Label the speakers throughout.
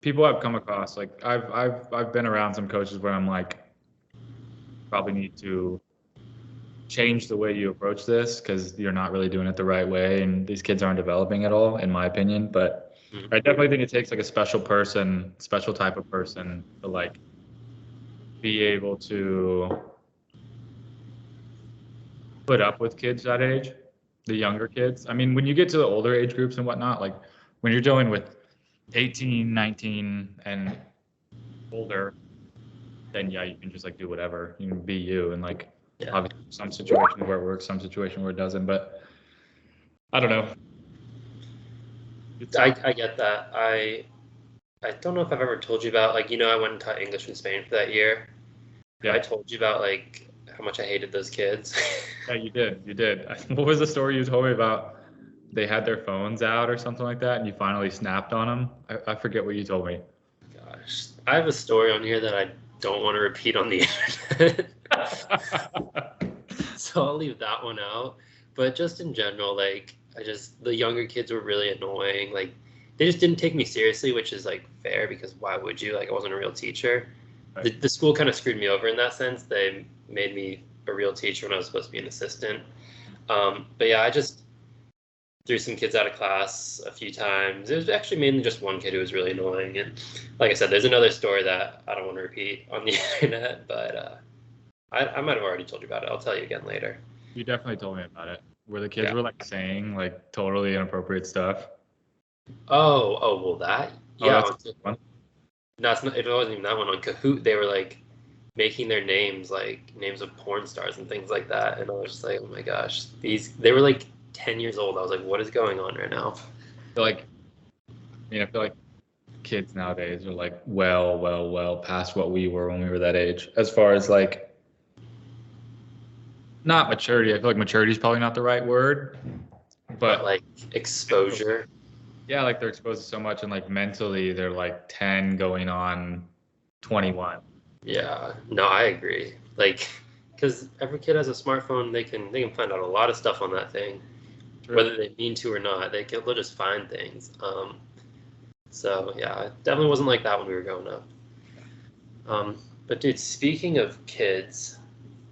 Speaker 1: people I've come across, like I've been around some coaches where I'm like, probably need to change the way you approach this because you're not really doing it the right way, and these kids aren't developing at all, in my opinion. But I definitely think it takes like a special person, special type of person to like be able to put up with kids that age, the younger kids. I mean, when you get to the older age groups and whatnot, like when you're dealing with 18, 19 and older, then yeah, you can just like do whatever. You can be you, and like obviously some situation where it works, some situation where it doesn't. But I don't know.
Speaker 2: I get that. I don't know if I've ever told you about, like, I went and taught English in Spain for that year.
Speaker 1: Yeah.
Speaker 2: I told you about like how much I hated those kids.
Speaker 1: Yeah, you did. You did. What was the story you told me about? They had their phones out or something like that, and you finally snapped on them. I forget what you told me.
Speaker 2: Gosh, I have a story on here that I don't want to repeat on the internet. So I'll leave that one out. But just in general, like, the younger kids were really annoying. Like, they just didn't take me seriously, which is like fair because why would you? Like, I wasn't a real teacher. Right. The school kind of screwed me over in that sense. They made me a real teacher when I was supposed to be an assistant. But yeah, I just threw some kids out of class a few times. It was actually mainly just one kid who was really annoying. And like I said, there's another story that I don't want to repeat on the internet, but I might have already told you about it. I'll tell you again later.
Speaker 1: You definitely told me about it, where the kids were like saying like totally inappropriate stuff.
Speaker 2: Well, that, yeah.
Speaker 1: One.
Speaker 2: No, it wasn't even that one. On Kahoot, they were like making their names like names of porn stars and things like that. And I was just like, oh my gosh, they were like 10 years old. I was like, what is going on right now?
Speaker 1: I feel like kids nowadays are like well past what we were when we were that age, as far as like not maturity. I feel like maturity is probably not the right word, but
Speaker 2: like exposure.
Speaker 1: Yeah, like they're exposed to so much, and like mentally they're like 10 going on 21.
Speaker 2: Yeah, no, I agree. Like, because every kid has a smartphone, they can find out a lot of stuff on that thing. True. Whether they mean to or not, they'll just find things. So yeah, it definitely wasn't like that when we were growing up. But dude, speaking of kids,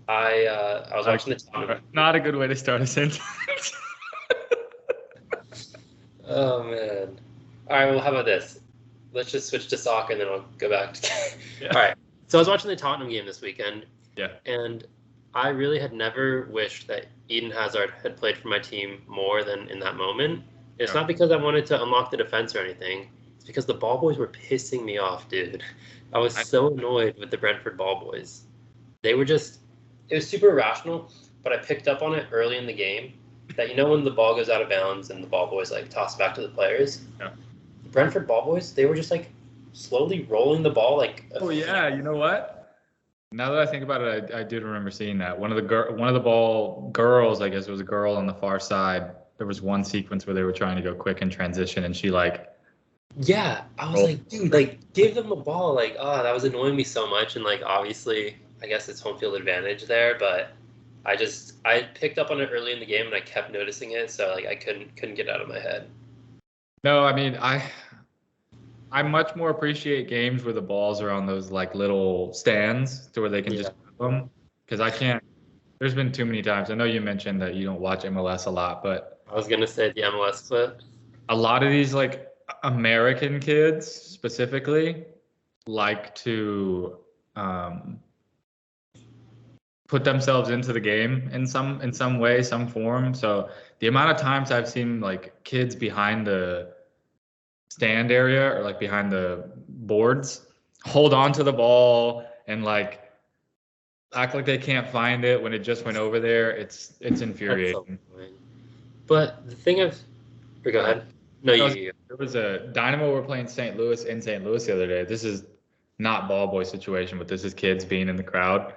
Speaker 2: I was watching the Tottenham.
Speaker 1: Not a good way to start a sentence.
Speaker 2: Oh man. All right, well, how about this? Let's just switch to soccer and then I'll go back to All right. So I was watching the Tottenham game this weekend.
Speaker 1: Yeah.
Speaker 2: And I really had never wished that Eden Hazard had played for my team more than in that moment. It's not because I wanted to unlock the defense or anything. It's because the ball boys were pissing me off, dude. I was so annoyed with the Brentford ball boys. They were just, it was super irrational, but I picked up on it early in the game that, when the ball goes out of bounds and the ball boys like toss back to the players.
Speaker 1: Yeah.
Speaker 2: The Brentford ball boys, they were just like slowly rolling the ball like.
Speaker 1: Oh yeah, you know what? Now that I think about it, I do remember seeing that. One of the ball girls, I guess it was a girl on the far side. There was one sequence where they were trying to go quick in transition, and she like.
Speaker 2: Yeah, I was like, dude, like give them the ball. Like, that was annoying me so much, and like obviously, I guess it's home field advantage there, but I picked up on it early in the game and I kept noticing it, so like I couldn't get it out of my head.
Speaker 1: No, I mean I much more appreciate games where the balls are on those like little stands to where they can just put them, because I can't. There's been too many times. I know you mentioned that you don't watch MLS a lot, but
Speaker 2: I was gonna say the MLS clip.
Speaker 1: A lot of these like American kids specifically like to put themselves into the game in some way, some form. So the amount of times I've seen like kids behind the stand area or like behind the boards hold on to the ball and like act like they can't find it when it just went over there. It's infuriating.
Speaker 2: But the thing of, go ahead. No, you.
Speaker 1: There was a Dynamo were playing St. Louis the other day. This is not ball boy situation, but this is kids being in the crowd.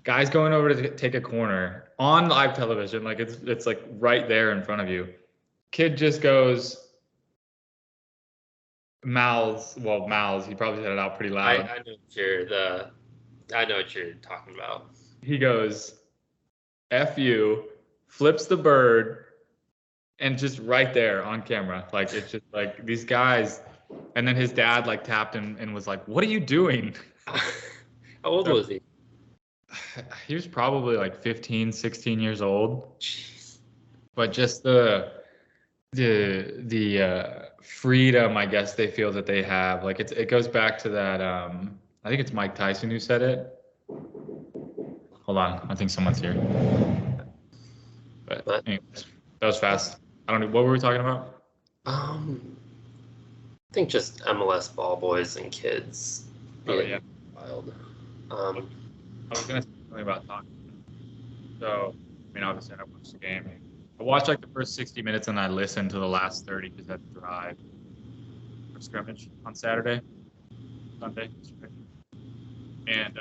Speaker 1: Guys going over to take a corner on live television, like it's like right there in front of you. Kid just goes mouths. He probably said it out pretty loud.
Speaker 2: I know what you're talking about.
Speaker 1: He goes, F you, flips the bird, and just right there on camera. Like it's just like these guys, And then his dad like tapped him and was like, "What are you doing?"
Speaker 2: How old was he?
Speaker 1: He was probably like 15, 16 years old.
Speaker 2: Jeez.
Speaker 1: But just the freedom, I guess they feel that they have. Like it goes back to that. I think it's Mike Tyson who said it. Hold on, I think someone's here. But anyways, that was fast. I don't know what were we talking about.
Speaker 2: I think just MLS ball boys and kids
Speaker 1: Oh
Speaker 2: being
Speaker 1: yeah,
Speaker 2: wild.
Speaker 1: I was gonna say something about Tottenham. So I mean, obviously I watched the game. I watched like the first 60 minutes and I listened to the last 30 because I had to drive for scrimmage on Sunday. And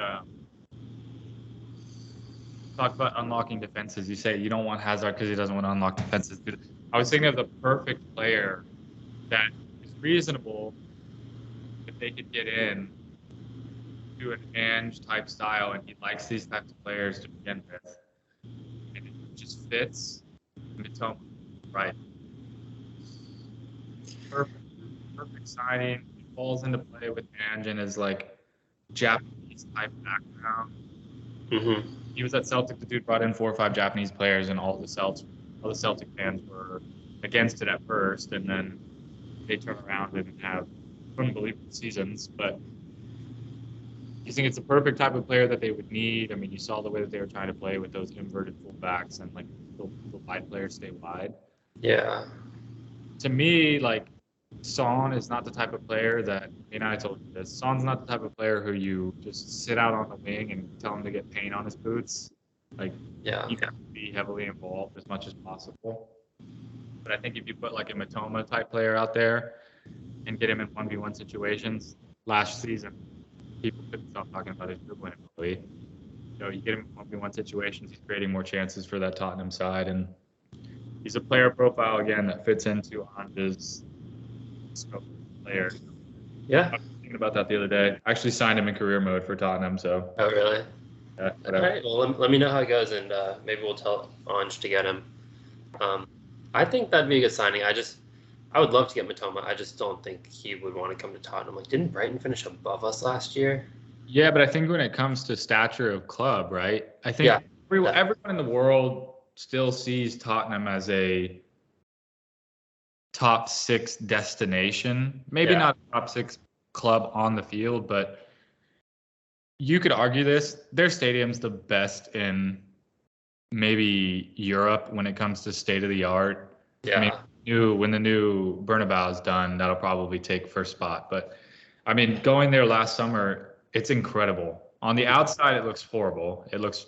Speaker 1: talk about unlocking defenses. You say you don't want Hazard because he doesn't want to unlock defenses. But I was thinking of the perfect player that is reasonable if they could get in to an Ange type style, and he likes these types of players to begin with, and it just fits Mitoma right. Perfect signing. It falls into play with Ange and his like Japanese type background.
Speaker 2: Mm-hmm.
Speaker 1: He was at Celtic. The dude brought in 4 or 5 Japanese players, and all the Celtic fans were against it at first, and then they turn around and have unbelievable seasons. But you think it's the perfect type of player that they would need? I mean, you saw the way that they were trying to play with those inverted fullbacks and like the wide players stay wide.
Speaker 2: Yeah.
Speaker 1: To me, like Son is not the type of player that, and I told you this, Son's not the type of player who you just sit out on the wing and tell him to get paint on his boots. Like,
Speaker 2: Yeah.
Speaker 1: you have to be heavily involved as much as possible. But I think if you put like a Matoma type player out there and get him in 1v1 situations, last season, people couldn't stop talking about his dribbling ability. You know, you get him in 1v1 situations, he's creating more chances for that Tottenham side. And he's a player profile, again, that fits into Ange's scope player.
Speaker 2: Yeah.
Speaker 1: I was thinking about that the other day. I actually signed him in career mode for Tottenham, so.
Speaker 2: Oh, really?
Speaker 1: Yeah,
Speaker 2: All right. Well, let me know how it goes, and maybe we'll tell Ange to get him. I think that'd be a good signing. I would love to get Matoma. I just don't think he would want to come to Tottenham. Like, didn't Brighton finish above us last year?
Speaker 1: Yeah, but I think when it comes to stature of club, right? I think everyone in the world still sees Tottenham as a top 6 destination. Maybe not a top 6 club on the field, but you could argue this. Their stadium's the best in maybe Europe when it comes to state of the art.
Speaker 2: Yeah.
Speaker 1: I mean, when the new Bernabeu is done, that'll probably take first spot. But I mean, going there last summer, it's incredible. On the outside, it looks horrible. It looks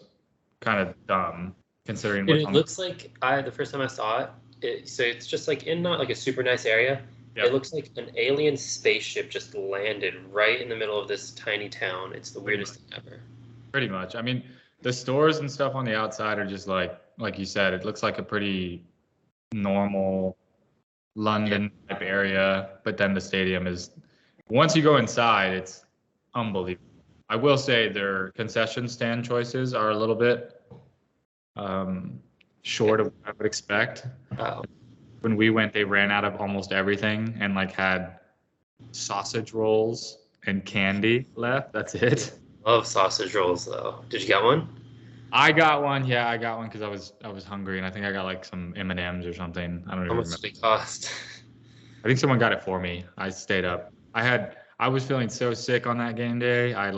Speaker 1: kind of dumb considering what's on.
Speaker 2: It looks like the first time I saw it, so it's just like in not like a super nice area. Yep. It looks like an alien spaceship just landed right in the middle of this tiny town. It's the weirdest thing ever.
Speaker 1: Pretty much. I mean, the stores and stuff on the outside are just like you said, it looks like a pretty normal London type area, but then the stadium is, once you go inside, it's unbelievable. I will say their concession stand choices are a little bit short of what I would expect.
Speaker 2: Oh.
Speaker 1: When we went, they ran out of almost everything and like had sausage rolls and candy left. That's it.
Speaker 2: Love sausage rolls though. Did you get one?
Speaker 1: I got one. Yeah, I got one because I was hungry, and I think I got like some M&Ms or something. I don't even remember.
Speaker 2: How much did it cost?
Speaker 1: I think someone got it for me. I stayed up. I was feeling so sick on that game day. I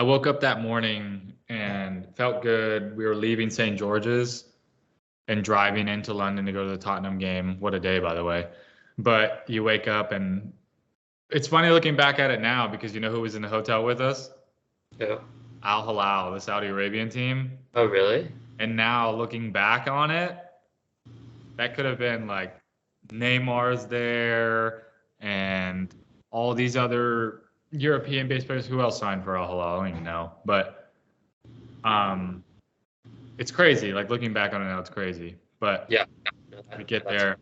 Speaker 1: woke up that morning and felt good. We were leaving St. George's and driving into London to go to the Tottenham game. What a day, by the way. But you wake up and it's funny looking back at it now because you know who was in the hotel with us?
Speaker 2: Yeah.
Speaker 1: Al Hilal, the Saudi Arabian team.
Speaker 2: Oh, really?
Speaker 1: And now looking back on it, that could have been like Neymar's there and all these other European-based players. Who else signed for Al Hilal? I don't even know. But it's crazy. Like looking back on it now, it's crazy. But
Speaker 2: yeah,
Speaker 1: we get there,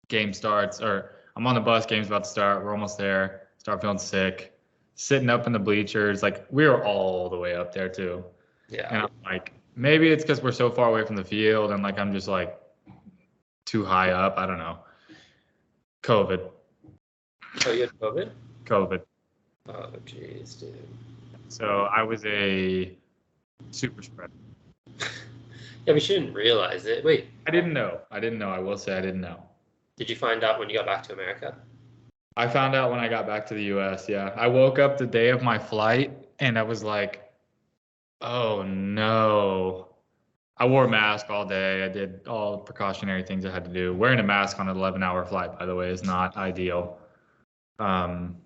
Speaker 1: game starts, or I'm on the bus, game's about to start. We're almost there. Start feeling sick. Sitting up in the bleachers, like we were all the way up there too.
Speaker 2: Yeah.
Speaker 1: And I'm like, maybe it's because we're so far away from the field, and like I'm just like too high up. I don't know. COVID.
Speaker 2: Oh, you had COVID?
Speaker 1: COVID.
Speaker 2: Oh, jeez, dude.
Speaker 1: So I was a super spreader.
Speaker 2: Yeah, we shouldn't realize it. Wait,
Speaker 1: I didn't know. I will say I didn't know.
Speaker 2: did you find out when you got back to America?
Speaker 1: I found out when I got back to the US. Yeah. I woke up the day of my flight and I was like, oh no. I wore a mask all day. I did all the precautionary things I had to do. Wearing a mask on an 11-hour flight, by the way, is not ideal. I'm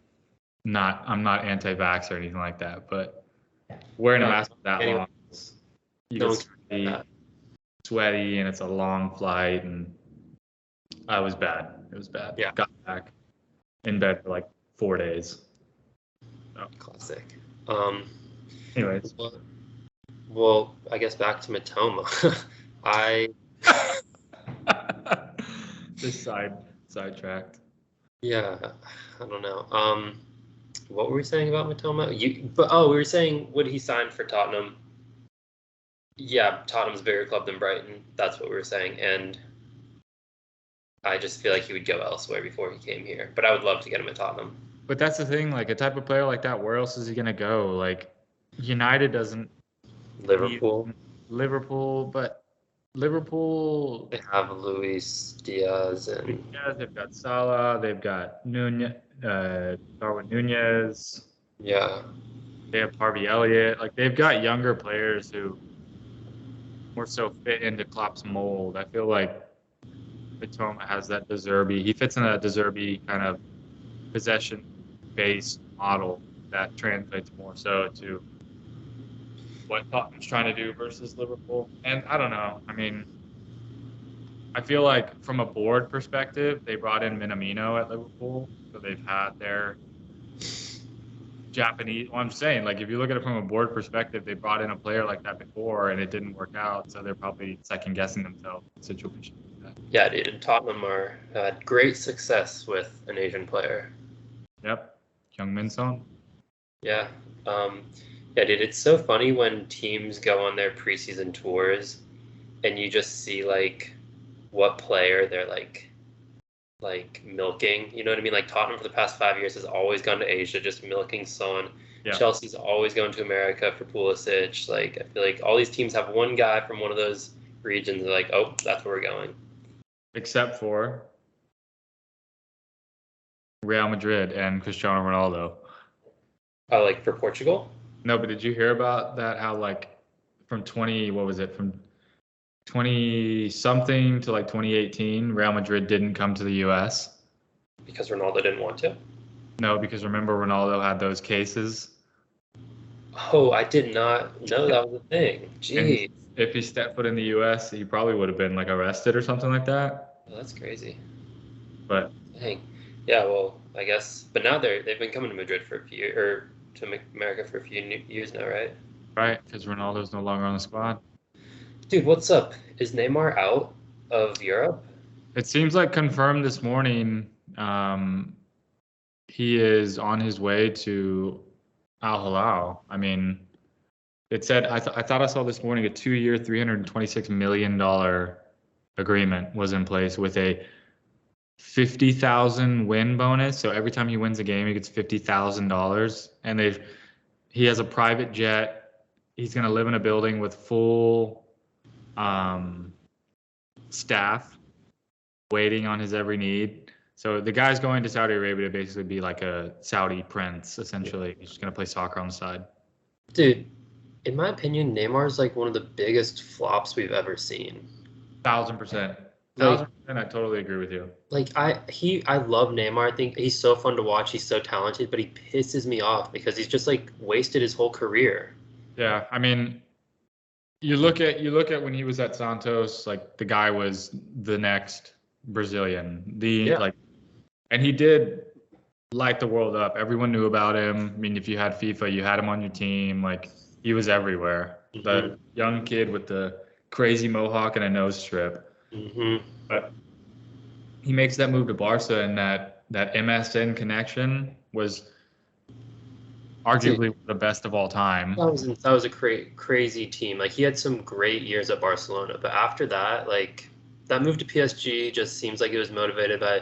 Speaker 1: not anti-vax or anything like that, but wearing a mask for that
Speaker 2: Anyway,
Speaker 1: long, you get sweaty and it's a long flight and I was bad. It was bad.
Speaker 2: Yeah.
Speaker 1: Got back in bed for like 4 days. So.
Speaker 2: Classic.
Speaker 1: Anyways.
Speaker 2: Well, I guess back to Matoma.
Speaker 1: Just sidetracked.
Speaker 2: Yeah, I don't know. What were we saying about Matoma? We were saying would he sign for Tottenham? Yeah, Tottenham's a bigger club than Brighton. That's what we were saying, and I just feel like he would go elsewhere before he came here. But I would love to get him at Tottenham.
Speaker 1: But that's the thing, like a type of player like that, where else is he gonna go? Like United doesn't.
Speaker 2: Liverpool.
Speaker 1: But Liverpool.
Speaker 2: They have Luis Diaz and.
Speaker 1: Yeah, they've got Salah. They've got Darwin Nunez.
Speaker 2: Yeah.
Speaker 1: They have Harvey Elliott. Like they've got younger players who more so fit into Klopp's mold. I feel like Matoma has that De Zerbi. He fits in that De Zerbi kind of possession-based model that translates more so to what Tottenham's trying to do versus Liverpool. And I don't know. I mean, I feel like from a board perspective, they brought in Minamino at Liverpool, so they've had their Japanese. Well, I'm saying, like, if you look at it from a board perspective, they brought in a player like that before, and it didn't work out, so they're probably second guessing themselves in situations like that.
Speaker 2: Yeah, dude. And Tottenham had great success with an Asian player.
Speaker 1: Yep, Heung-min Son.
Speaker 2: Yeah. Yeah, dude. It's so funny when teams go on their preseason tours, and you just see like what player they're like milking. You know what I mean? Like Tottenham for the past 5 years has always gone to Asia, just milking Son. Yeah. Chelsea's always going to America for Pulisic. Like I feel like all these teams have one guy from one of those regions. They're like, oh, that's where we're going.
Speaker 1: Except for Real Madrid and Cristiano Ronaldo.
Speaker 2: Oh, like for Portugal?
Speaker 1: No, but did you hear about that? How like from 20 something to like 2018, Real Madrid didn't come to the U.S.
Speaker 2: Because Ronaldo didn't want to?
Speaker 1: No, because remember Ronaldo had those cases.
Speaker 2: Oh, I did not know that was a thing. Jeez.
Speaker 1: And if he stepped foot in the U.S., he probably would have been like arrested or something like that.
Speaker 2: Oh, that's crazy.
Speaker 1: But
Speaker 2: dang. Yeah, well, I guess. But now they've been coming to Madrid for a few or to America for a few years now, right?
Speaker 1: Right, because Ronaldo's no longer on the squad.
Speaker 2: Dude, what's up? Is Neymar out of Europe?
Speaker 1: It seems like confirmed this morning. He is on his way to Al Hilal. I mean, it said I thought I saw this morning a 2-year, $326 million agreement was in place with a 50,000 win bonus. So every time he wins a game, he gets $50,000. And he has a private jet. He's going to live in a building with full staff waiting on his every need. So the guy's going to Saudi Arabia to basically be like a Saudi prince, essentially. He's just going to play soccer on the side.
Speaker 2: Dude, in my opinion, Neymar's like one of the biggest flops we've ever seen.
Speaker 1: 1,000%. 1,000%, I totally agree with you.
Speaker 2: Like I love Neymar. I think he's so fun to watch. He's so talented, but he pisses me off because he's just like wasted his whole career.
Speaker 1: Yeah, I mean, you look at when he was at Santos, like the guy was the next Brazilian. And he did light the world up. Everyone knew about him. I mean, if you had FIFA, you had him on your team. Like he was everywhere. Mm-hmm. The young kid with the crazy mohawk and a nose strip.
Speaker 2: Mm-hmm.
Speaker 1: But he makes that move to Barca, and that MSN connection was arguably the best of all time.
Speaker 2: That was a crazy team. Like he had some great years at Barcelona, but after that, like that move to PSG just seems like it was motivated by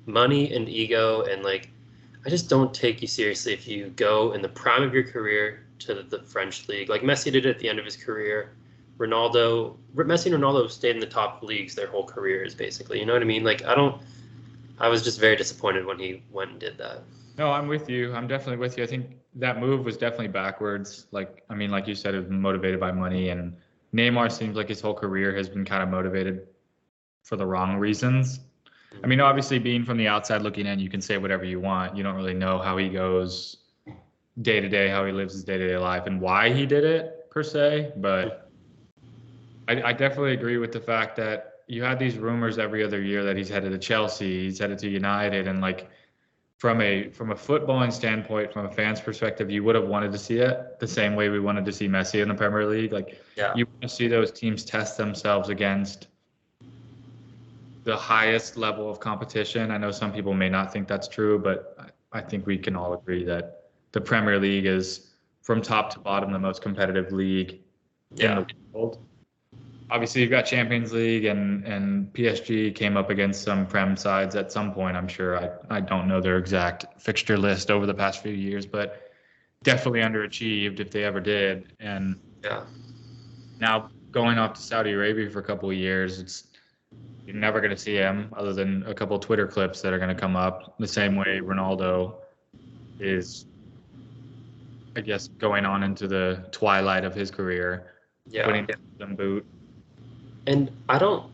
Speaker 2: money and ego, and like I just don't take you seriously if you go in the prime of your career to the French league. Like Messi did at the end of his career. Messi and Ronaldo stayed in the top leagues their whole careers, basically. You know what I mean? Like I was just very disappointed when he went and did that.
Speaker 1: No, I'm with you. I'm definitely with you. I think that move was definitely backwards. Like, I mean, like you said, it was motivated by money, and Neymar seems like his whole career has been kind of motivated for the wrong reasons. I mean, obviously, being from the outside looking in, you can say whatever you want. You don't really know how he goes day to day, how he lives his day to day life, and why he did it per se. But I definitely agree with the fact that you had these rumors every other year that he's headed to Chelsea, he's headed to United, and like from a footballing standpoint, from a fan's perspective, you would have wanted to see it the same way we wanted to see Messi in the Premier League. Like, you want to see those teams test themselves against the highest level of competition. I know some people may not think that's true, but I think we can all agree that the Premier League is, from top to bottom, the most competitive league in the world. Obviously, you've got Champions League, and PSG came up against some Prem sides at some point, I'm sure. I don't know their exact fixture list over the past few years, but definitely underachieved if they ever did. And now going off to Saudi Arabia for a couple of years, you're never going to see him other than a couple of Twitter clips that are going to come up. The same way Ronaldo is, I guess, going on into the twilight of his career, winning the boot.
Speaker 2: And I don't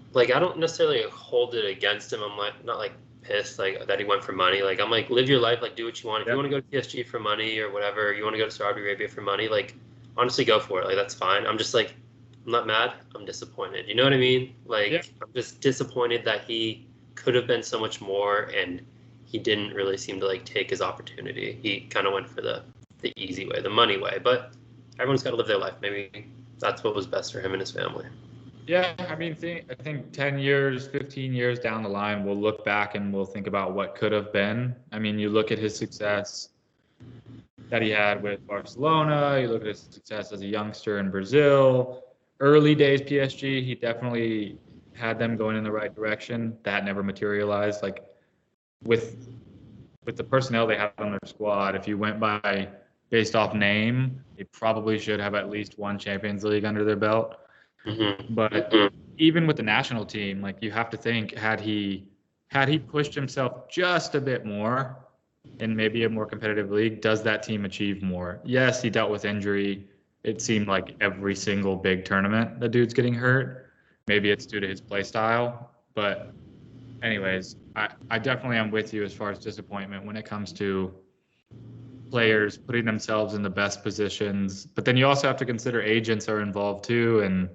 Speaker 2: necessarily hold it against him. I'm like not like pissed like that he went for money. Like I'm like, live your life, like do what you want. If you want to go to PSG for money or whatever, you want to go to Saudi Arabia for money, like honestly go for it. Like that's fine. I'm just like, I'm not mad. I'm disappointed. You know what I mean? Like I'm just disappointed that he could have been so much more, and he didn't really seem to like take his opportunity. He kind of went for the easy way, the money way. But everyone's got to live their life. Maybe that's what was best for him and his family.
Speaker 1: Yeah, I mean, I think 10 years, 15 years down the line, we'll look back and we'll think about what could have been. I mean, you look at his success that he had with Barcelona, you look at his success as a youngster in Brazil, early days PSG, he definitely had them going in the right direction. That never materialized. Like with the personnel they had on their squad, if you went by based off name, they probably should have at least one Champions League under their belt. But even with the national team, like you have to think, had he pushed himself just a bit more in maybe a more competitive league, does that team achieve more? Yes, he dealt with injury. It seemed like every single big tournament, the dude's getting hurt. Maybe it's due to his play style. But anyways, I definitely am with you as far as disappointment when it comes to players putting themselves in the best positions. But then you also have to consider agents are involved too, and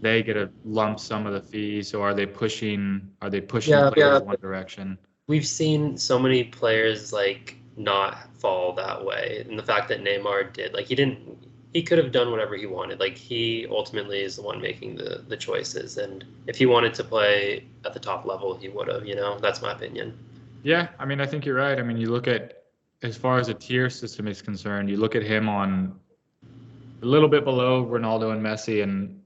Speaker 1: they get a lump sum of the fee. So are they pushing players one direction?
Speaker 2: We've seen so many players like not fall that way. And the fact that Neymar did, like he could have done whatever he wanted. Like he ultimately is the one making the choices. And if he wanted to play at the top level, he would have, that's my opinion.
Speaker 1: Yeah. I mean, I think you're right. I mean, you look at, as far as a tier system is concerned, you look at him on a little bit below Ronaldo and Messi, and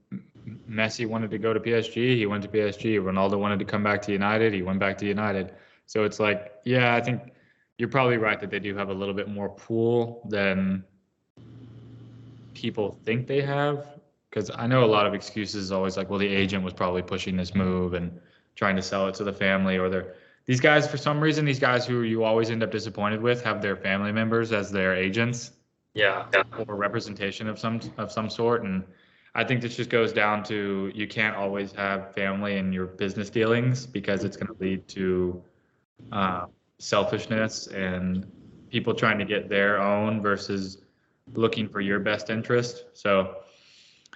Speaker 1: Messi wanted to go to PSG. He went to PSG. Ronaldo wanted to come back to United. He went back to United. So it's like, yeah, I think you're probably right that they do have a little bit more pull than people think they have. Because I know a lot of excuses is always like, well, the agent was probably pushing this move and trying to sell it to the family, or these guys, for some reason, these guys who you always end up disappointed with have their family members as their agents. Or representation of some sort. And I think this just goes down to, you can't always have family in your business dealings, because it's going to lead to selfishness and people trying to get their own versus looking for your best interest. So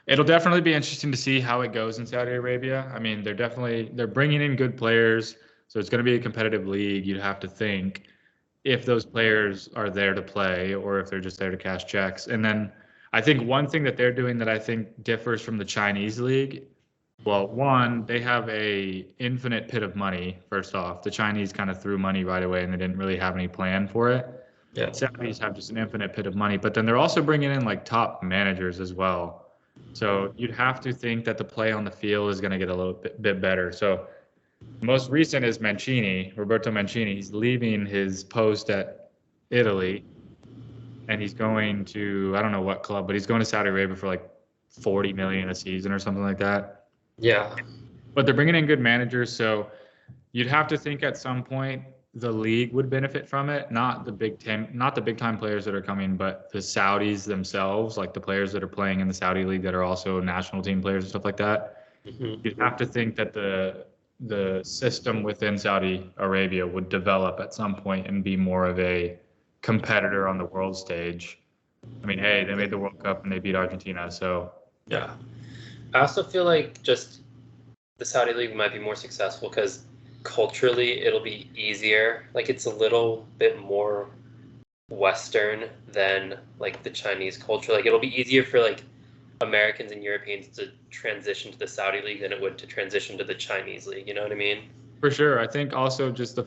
Speaker 1: it'll definitely be interesting to see how it goes in Saudi Arabia. I mean, they're bringing in good players, so it's going to be a competitive league. You'd have to think if those players are there to play or if they're just there to cash checks. And then I think one thing that they're doing that I think differs from the Chinese league, well, one, they have a infinite pit of money. First off, the Chinese kind of threw money right away and they didn't really have any plan for it. Saudis have just an infinite pit of money, but then they're also bringing in like top managers as well. So you'd have to think that the play on the field is going to get a little bit better. So most recent is Roberto Mancini. He's leaving his post at Italy, and he's going to, I don't know what club, but he's going to Saudi Arabia for like 40 million a season or something like that.
Speaker 2: Yeah.
Speaker 1: But they're bringing in good managers, so you'd have to think at some point the league would benefit from it, not the big time players that are coming, but the Saudis themselves, like the players that are playing in the Saudi league that are also national team players and stuff like that.
Speaker 2: Mm-hmm.
Speaker 1: You'd have to think that the system within Saudi Arabia would develop at some point and be more of a competitor on the world stage. I mean, hey, they made the World Cup and they beat Argentina, so
Speaker 2: Yeah. I also feel like just the Saudi League might be more successful because culturally it'll be easier. Like it's a little bit more Western than like the Chinese culture. Like it'll be easier for like Americans and Europeans to transition to the Saudi League than it would to transition to the Chinese League. You know what I mean?
Speaker 1: for sure. I think also just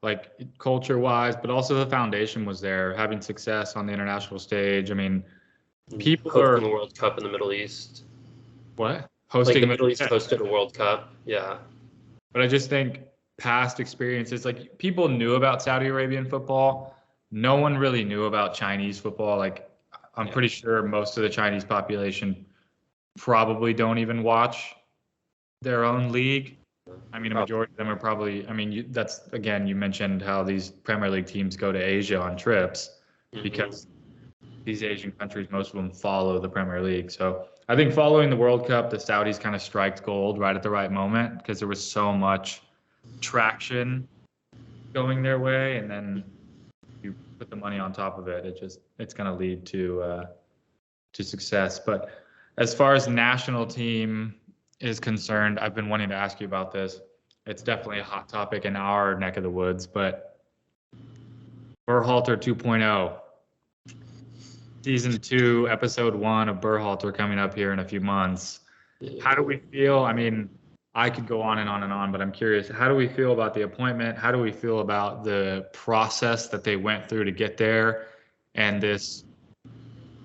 Speaker 1: like culture wise, but also the foundation was there, having success on the international stage. I mean, people are
Speaker 2: hosting the World Cup in the Middle East.
Speaker 1: what?
Speaker 2: Like
Speaker 1: Hosting
Speaker 2: the
Speaker 1: a
Speaker 2: Middle East hosted a World Cup. Yeah.
Speaker 1: But I just think past experiences, like people knew about Saudi Arabian football. No one really knew about Chinese football. Like I'm
Speaker 2: Yeah.
Speaker 1: pretty sure most of the Chinese population probably don't even watch their own league. I mean, a majority of them are probably, I mean, that's again, you mentioned how these Premier League teams go to Asia on trips because these Asian countries, most of them follow the Premier League. So I think following the World Cup, the Saudis kind of striked gold right at the right moment because there was so much traction going their way, and then you put the money on top of it. It's going to lead to success. But as far as national team is concerned, I've been wanting to ask you about this. It's definitely a hot topic in our neck of the woods, but Berhalter 2.0. Season 2, episode 1 of Berhalter coming up here in a few months. How do we feel? I mean, I could go on and on and on, but I'm curious. How do we feel about the appointment? How do we feel about the process that they went through to get there and this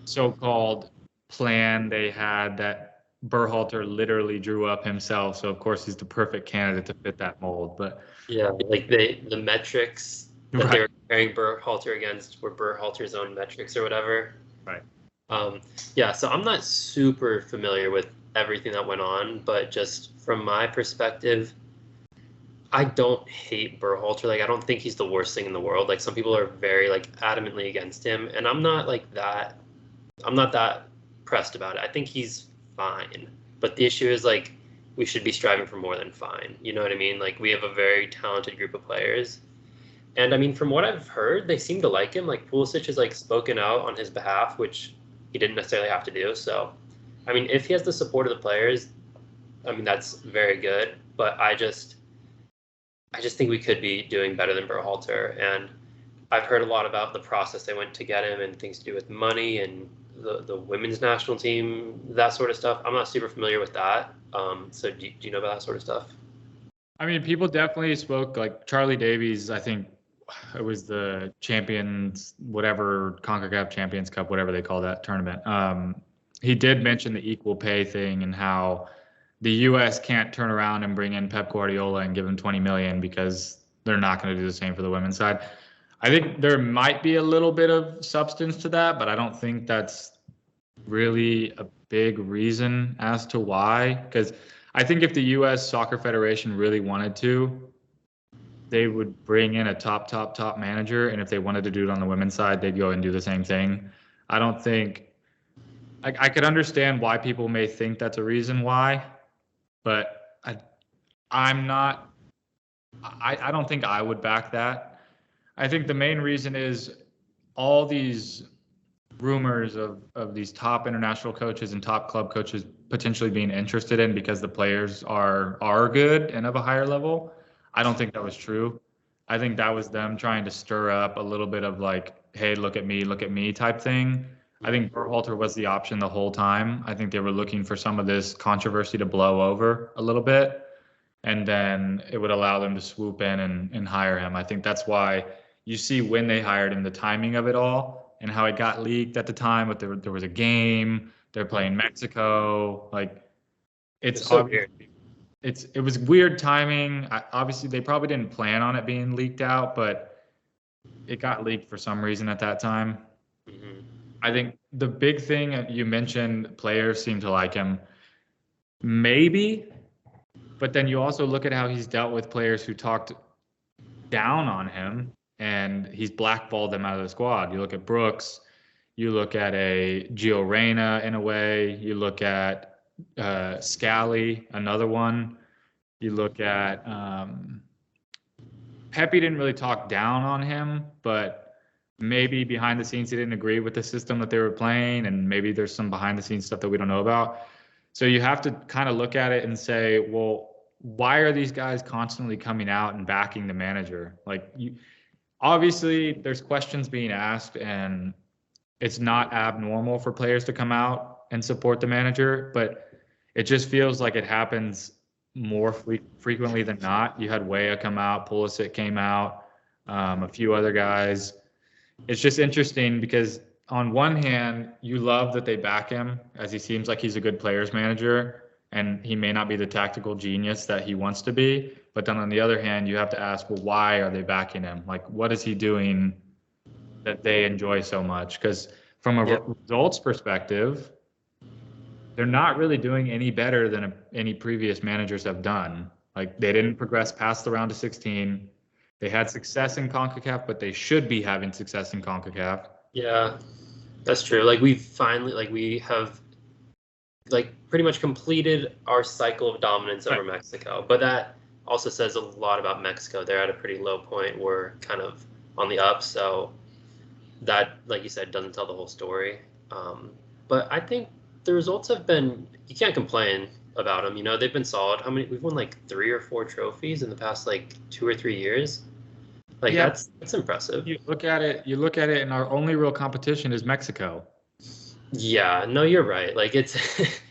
Speaker 1: so-called plan they had that Berhalter literally drew up himself? So of course he's the perfect candidate to fit that mold. But
Speaker 2: yeah, like the metrics that they were comparing Berhalter against were Berhalter's own metrics or whatever.
Speaker 1: Right.
Speaker 2: Yeah, so I'm not super familiar with everything that went on, but just from my perspective, I don't hate Berhalter. Like, I don't think he's the worst thing in the world. Like, some people are very like adamantly against him, and I'm not like that. I'm not that pressed about it. I think he's fine, but the issue is like we should be striving for more than fine. You know what I mean? Like, we have a very talented group of players. And I mean, from what I've heard, they seem to like him. Like Pulisic has like spoken out on his behalf, which he didn't necessarily have to do. So, I mean, if he has the support of the players, I mean, that's very good. But I just think we could be doing better than Berhalter. And I've heard a lot about the process they went to get him and things to do with money and the women's national team, that sort of stuff. I'm not super familiar with that. So do you know about that sort of stuff?
Speaker 1: I mean, people definitely spoke, like Charlie Davies, I think it was the champions, whatever, CONCACAF Champions Cup, whatever they call that tournament. He did mention the equal pay thing and how the U.S. can't turn around and bring in Pep Guardiola and give him 20 million because they're not going to do the same for the women's side. I think there might be a little bit of substance to that, but I don't think that's really a big reason as to why. Because I think if the U.S. Soccer Federation really wanted to, they would bring in a top manager, and if they wanted to do it on the women's side, they'd go and do the same thing. I don't think I could understand why people may think that's a reason why, but I'm not. I don't think I would back that. I think the main reason is all these rumors of these top international coaches and top club coaches potentially being interested in because the players are good and of a higher level. I don't think that was true. I think that was them trying to stir up a little bit of like, hey, look at me type thing. I think Berhalter was the option the whole time. I think they were looking for some of this controversy to blow over a little bit, and then it would allow them to swoop in and hire him. I think that's why you see when they hired him, the timing of it all and how it got leaked at the time, but there was a game, they're playing Mexico. Like it's
Speaker 2: so weird.
Speaker 1: It was weird timing. Obviously, they probably didn't plan on it being leaked out, but it got leaked for some reason at that time.
Speaker 2: Hmm.
Speaker 1: I think the big thing you mentioned, players seem to like him. Maybe, but then you also look at how he's dealt with players who talked down on him, and he's blackballed them out of the squad. You look at Brooks, you look at a Gio Reyna in a way, you look at Scally, another one. You look at Pepe didn't really talk down on him, but maybe behind the scenes he didn't agree with the system that they were playing, and maybe there's some behind the scenes stuff that we don't know about. So you have to kind of look at it and say, well, why are these guys constantly coming out and backing the manager? Like, obviously there's questions being asked, and it's not abnormal for players to come out and support the manager, but it just feels like it happens more frequently than not. You had Weah come out, Pulisic came out, a few other guys. It's just interesting because on one hand, you love that they back him, as he seems like he's a good players manager, and he may not be the tactical genius that he wants to be. But then on the other hand, you have to ask, well, why are they backing him? Like, what is he doing that they enjoy so much? Because from a results perspective, they're not really doing any better than any previous managers have done. Like, they didn't progress past the round of 16. They had success in CONCACAF, but they should be having success in CONCACAF.
Speaker 2: Yeah, that's true. Like we finally, like we have, like pretty much completed our cycle of dominance over Mexico. But that also says a lot about Mexico. They're at a pretty low point. We're kind of on the up. So that, like you said, doesn't tell the whole story. But I think the results have been, you can't complain about them. You know, they've been solid. How many? We've won like 3 or 4 trophies in the past like 2 or 3 years. Like that's impressive.
Speaker 1: You look at it, and our only real competition is Mexico.
Speaker 2: Yeah, no, you're right. Like it's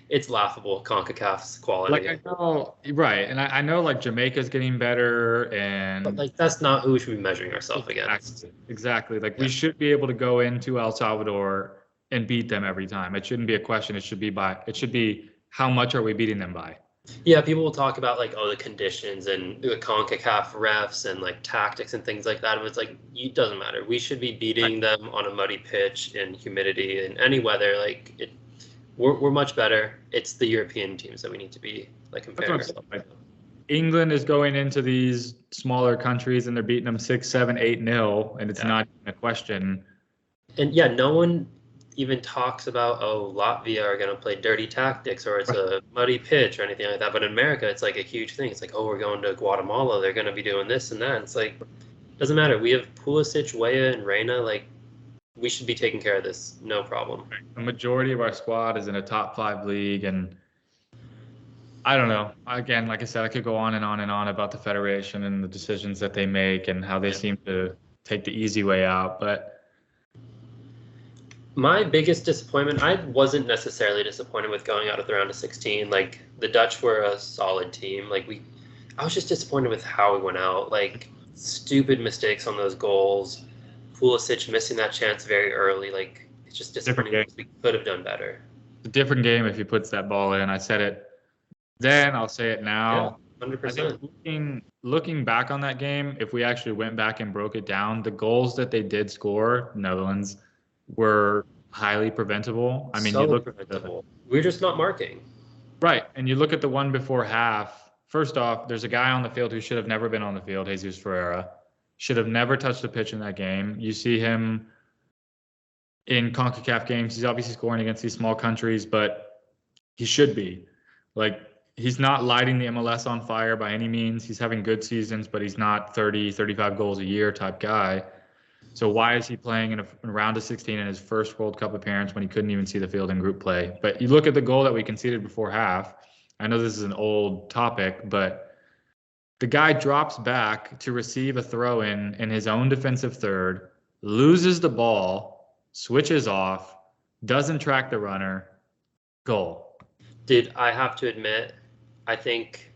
Speaker 2: it's laughable, CONCACAF's quality.
Speaker 1: Like, I know, right, and I know like Jamaica's getting better,
Speaker 2: but like that's not who we should be measuring ourselves
Speaker 1: against. Exactly. Like we should be able to go into El Salvador and beat them every time. It shouldn't be a question. It should be how much are we beating them by?
Speaker 2: Yeah, people will talk about like, oh, the conditions and the CONCACAF refs and like tactics and things like that. But it's like, it doesn't matter. We should be beating them on a muddy pitch in humidity and any weather. Like we're much better. It's the European teams that we need to be like comparing ourselves with.
Speaker 1: England is going into these smaller countries and they're beating them 6-7, 8-0, and it's not even a question.
Speaker 2: And yeah, no one even talks about, oh, Latvia are going to play dirty tactics or it's a muddy pitch or anything like that. But in America, it's like a huge thing. It's like, oh, we're going to Guatemala. They're going to be doing this and that. It's like, doesn't matter. We have Pulisic, Weah, and Reyna. Like, we should be taking care of this. No problem.
Speaker 1: The majority of our squad is in a top 5 league. And I don't know. Again, like I said, I could go on and on and on about the Federation and the decisions that they make and how they seem to take the easy way out. But
Speaker 2: my biggest disappointment, I wasn't necessarily disappointed with going out of the round of 16. Like the Dutch were a solid team. I was just disappointed with how we went out. Like stupid mistakes on those goals. Pulisic missing that chance very early. Like it's just disappointing. We could have done better.
Speaker 1: It's a different game if he puts that ball in. I said it then, I'll say it now.
Speaker 2: Yeah, 100%.
Speaker 1: I think looking back on that game, if we actually went back and broke it down, the goals that they did score, Netherlands, were highly preventable. I mean, you look preventable.
Speaker 2: We're just not marking.
Speaker 1: Right. And you look at the one before half. First off, there's a guy on the field who should have never been on the field, Jesus Ferreira. Should have never touched the pitch in that game. You see him in CONCACAF games. He's obviously scoring against these small countries, but he should be. Like, he's not lighting the MLS on fire by any means. He's having good seasons, but he's not 30, 35 goals a year type guy. So why is he playing in a round of 16 in his first World Cup appearance when he couldn't even see the field in group play? But you look at the goal that we conceded before half. I know this is an old topic, but the guy drops back to receive a throw-in his own defensive third, loses the ball, switches off, doesn't track the runner, goal.
Speaker 2: Did I have to admit, I think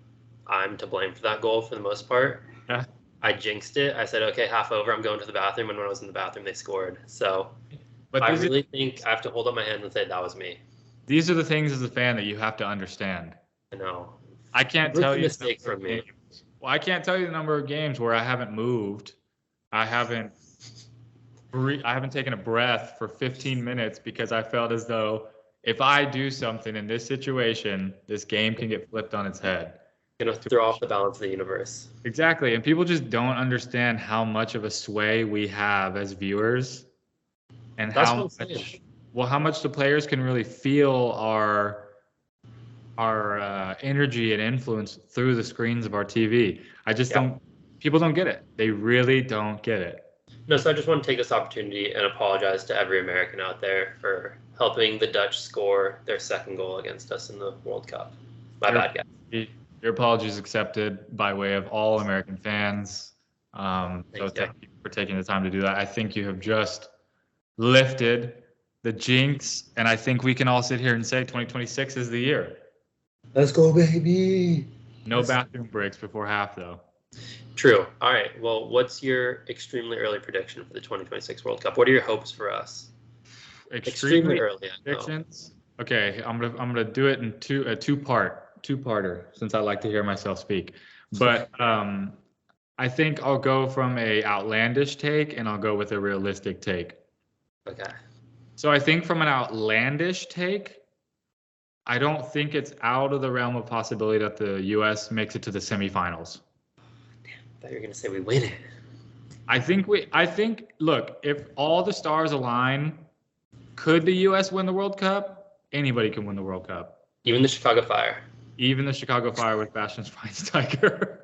Speaker 2: I'm to blame for that goal for the most part.
Speaker 1: Yeah.
Speaker 2: I jinxed it. I said, okay, half over, I'm going to the bathroom. And when I was in the bathroom, they scored. So but I really think I have to hold up my hand and say that was me.
Speaker 1: These are the things as a fan that you have to understand.
Speaker 2: I know.
Speaker 1: I can't tell you.
Speaker 2: Mistake from me.
Speaker 1: Well, I can't tell you the number of games where I haven't moved. I haven't I haven't taken a breath for 15 minutes because I felt as though if I do something in this situation, this game can get flipped on its head.
Speaker 2: Gonna throw off the balance of the universe.
Speaker 1: Exactly. And people just don't understand how much of a sway we have as viewers and
Speaker 2: That's
Speaker 1: how much the players can really feel our energy and influence through the screens of our TV. I just people don't get it. They really don't get it.
Speaker 2: No, so I just want to take this opportunity and apologize to every American out there for helping the Dutch score their second goal against us in the World Cup. My bad, guys.
Speaker 1: Your apologies accepted by way of all American fans. Thank you for taking the time to do that. I think you have just lifted the jinx, and I think we can all sit here and say 2026 is the year.
Speaker 2: Let's go, baby.
Speaker 1: No bathroom breaks before half, though.
Speaker 2: True. All right. Well, what's your extremely early prediction for the 2026 World Cup? What are your hopes for us?
Speaker 1: Extremely early predictions. Okay, I'm gonna do it in a two-parter since I like to hear myself speak. But I think I'll go from a outlandish take and I'll go with a realistic take.
Speaker 2: Okay.
Speaker 1: So I think from an outlandish take, I don't think it's out of the realm of possibility that the U.S. makes it to the semifinals.
Speaker 2: Damn, I thought you were gonna say we win it.
Speaker 1: I think look, if all the stars align, could the U.S. win the World Cup? Anybody can win the World Cup.
Speaker 2: Even the Chicago Fire.
Speaker 1: Even the Chicago Fire with Bastian Schweinsteiger.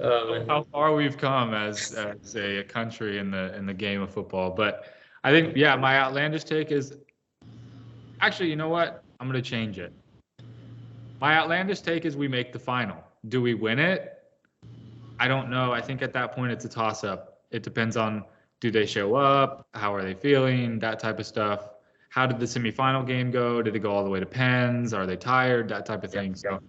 Speaker 1: How far we've come as a country in the game of football. But I think, my outlandish take is actually, you know what? I'm going to change it. My outlandish take is we make the final. Do we win it? I don't know. I think at that point it's a toss-up. It depends on, do they show up? How are they feeling? That type of stuff. How did the semifinal game go? Did it go all the way to pens? Are they tired? That type of thing. So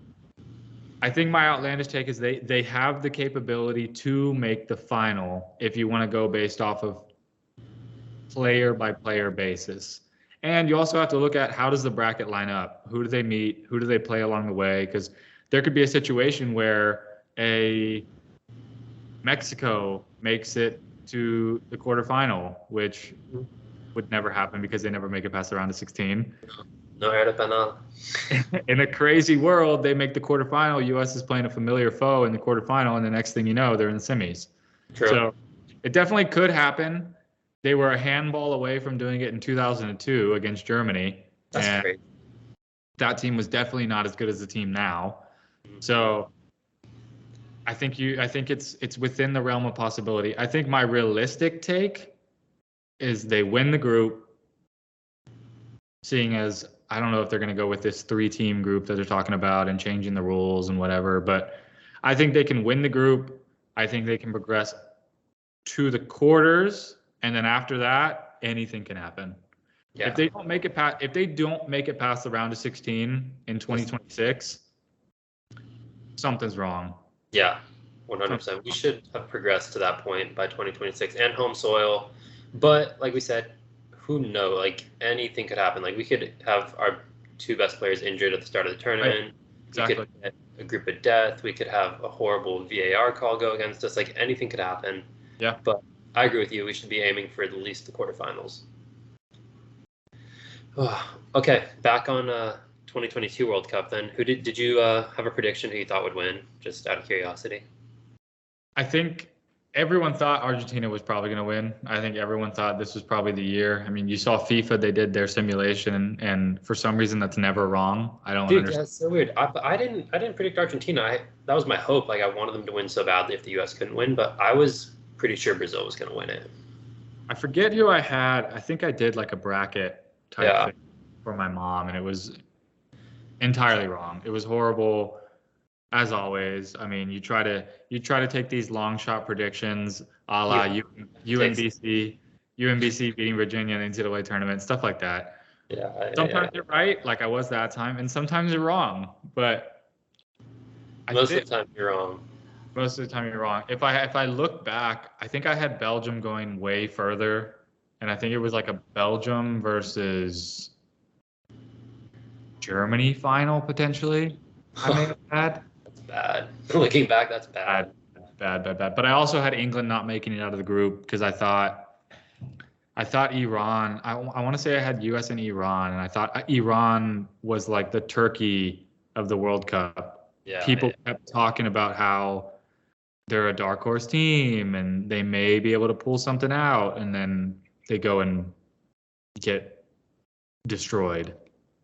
Speaker 1: I think my outlandish take is they have the capability to make the final if you want to go based off of player by player basis. And you also have to look at how does the bracket line up? Who do they meet? Who do they play along the way? Because there could be a situation where a Mexico makes it to the quarterfinal, which would never happen because they never make it past the round of 16.
Speaker 2: No era penal.
Speaker 1: In a crazy world, they make the quarterfinal. U.S. is playing a familiar foe in the quarterfinal, and the next thing you know, they're in the semis.
Speaker 2: True.
Speaker 1: So it definitely could happen. They were a handball away from doing it in 2002 against Germany.
Speaker 2: That's great.
Speaker 1: That team was definitely not as good as the team now. So I think it's within the realm of possibility. I think my realistic take is they win the group, seeing as I don't know if they're going to go with this 3-team group that they're talking about and changing the rules and whatever, but I think they can win the group. I think they can progress to the quarters, and then after that, anything can happen. Yeah. If they don't make it past the round of 16 in 2026, something's wrong.
Speaker 2: Yeah, 100%. We should have progressed to that point by 2026 and home soil. But like we said, who knows? Like anything could happen. Like we could have our 2 best players injured at the start of the tournament. Right. Exactly. We could get a group of death. We could have a horrible VAR call go against us. Like anything could happen.
Speaker 1: Yeah.
Speaker 2: But I agree with you. We should be aiming for at least the quarterfinals. Oh, okay, back on 2022 World Cup then. Who did you have a prediction who you thought would win? Just out of curiosity.
Speaker 1: I think everyone thought Argentina was probably going to win. I think everyone thought this was probably the year. I mean, you saw FIFA, they did their simulation, and for some reason that's never wrong. I don't understand.
Speaker 2: That's so weird. I didn't predict Argentina. That was my hope. Like I wanted them to win so badly if the US couldn't win, but I was pretty sure Brazil was going to win it.
Speaker 1: I forget who I had. I think I did like a bracket type thing for my mom, and it was entirely wrong. It was horrible. As always, I mean, you try to take these long shot predictions, a la UMBC beating Virginia in the NCAA tournament, stuff like that.
Speaker 2: Yeah.
Speaker 1: Sometimes you're right, like I was that time, and sometimes you're wrong. But
Speaker 2: most of the time you're wrong.
Speaker 1: Most of the time you're wrong. If I look back, I think I had Belgium going way further, and I think it was like a Belgium versus Germany final potentially. I may have had.
Speaker 2: Bad. Looking back, that's bad.
Speaker 1: bad. But I also had England not making it out of the group because I thought Iran. I want to say I had U.S. and Iran, and I thought Iran was like the Turkey of the World Cup.
Speaker 2: Yeah.
Speaker 1: People kept talking about how they're a dark horse team and they may be able to pull something out, and then they go and get destroyed.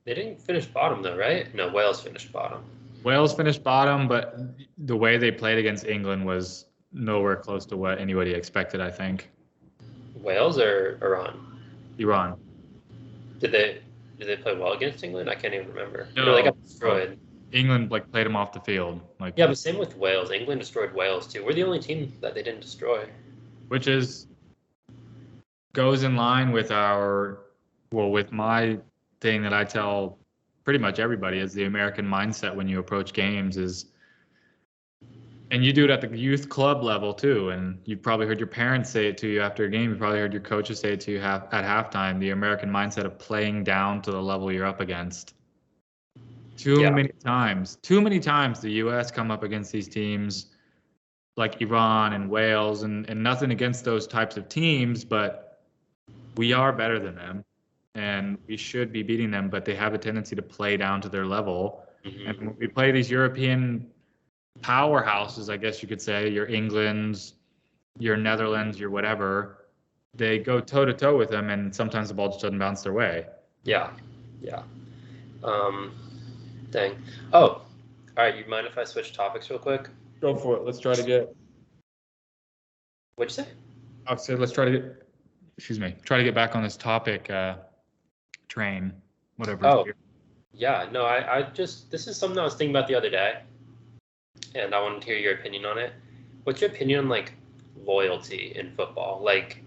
Speaker 2: They didn't finish bottom though, right? No, Wales finished bottom.
Speaker 1: Wales finished bottom, but the way they played against England was nowhere close to what anybody expected, I think.
Speaker 2: Wales or Iran?
Speaker 1: Iran.
Speaker 2: Did they play well against England? I can't even remember.
Speaker 1: No,
Speaker 2: they got destroyed.
Speaker 1: England like played them off the field. Like
Speaker 2: yeah, but same with Wales. England destroyed Wales too. We're the only team that they didn't destroy.
Speaker 1: Which goes in line with with my thing that I tell pretty much everybody is the American mindset when you approach games is, and you do it at the youth club level too, and you've probably heard your parents say it to you after a game, you've probably heard your coaches say it to you at halftime, the American mindset of playing down to the level you're up against. Too many times the U.S. come up against these teams like Iran and Wales, and nothing against those types of teams, but we are better than them. And we should be beating them, but they have a tendency to play down to their level. Mm-hmm. And when we play these European powerhouses, I guess you could say, your Englands, your Netherlands, your whatever, they go toe-to-toe with them, and sometimes the ball just doesn't bounce their way.
Speaker 2: Yeah. Dang. Oh, all right. You mind if I switch topics real quick?
Speaker 1: Go for it. Let's try to get...
Speaker 2: What'd you say?
Speaker 1: I said let's try to get back on this topic train, whatever.
Speaker 2: Oh, yeah. No, I just, this is something I was thinking about the other day, and I wanted to hear your opinion on it. What's your opinion on, like, loyalty in football? Like,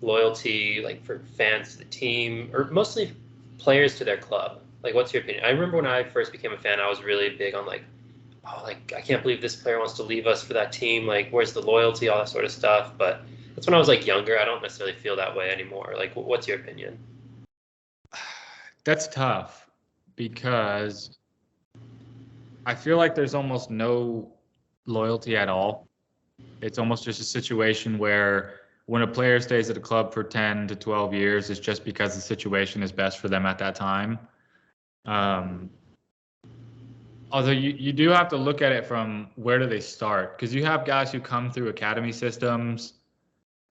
Speaker 2: loyalty, like, for fans to the team, or mostly players to their club? Like, what's your opinion? I remember when I first became a fan, I was really big on, like, oh, like, I can't believe this player wants to leave us for that team. Like, where's the loyalty, all that sort of stuff. But that's when I was, like, younger. I don't necessarily feel that way anymore. Like, what's your opinion?
Speaker 1: That's tough because I feel like there's almost no loyalty at all. It's almost just a situation where when a player stays at a club for 10 to 12 years, it's just because the situation is best for them at that time. Although you do have to look at it from where do they start, because you have guys who come through academy systems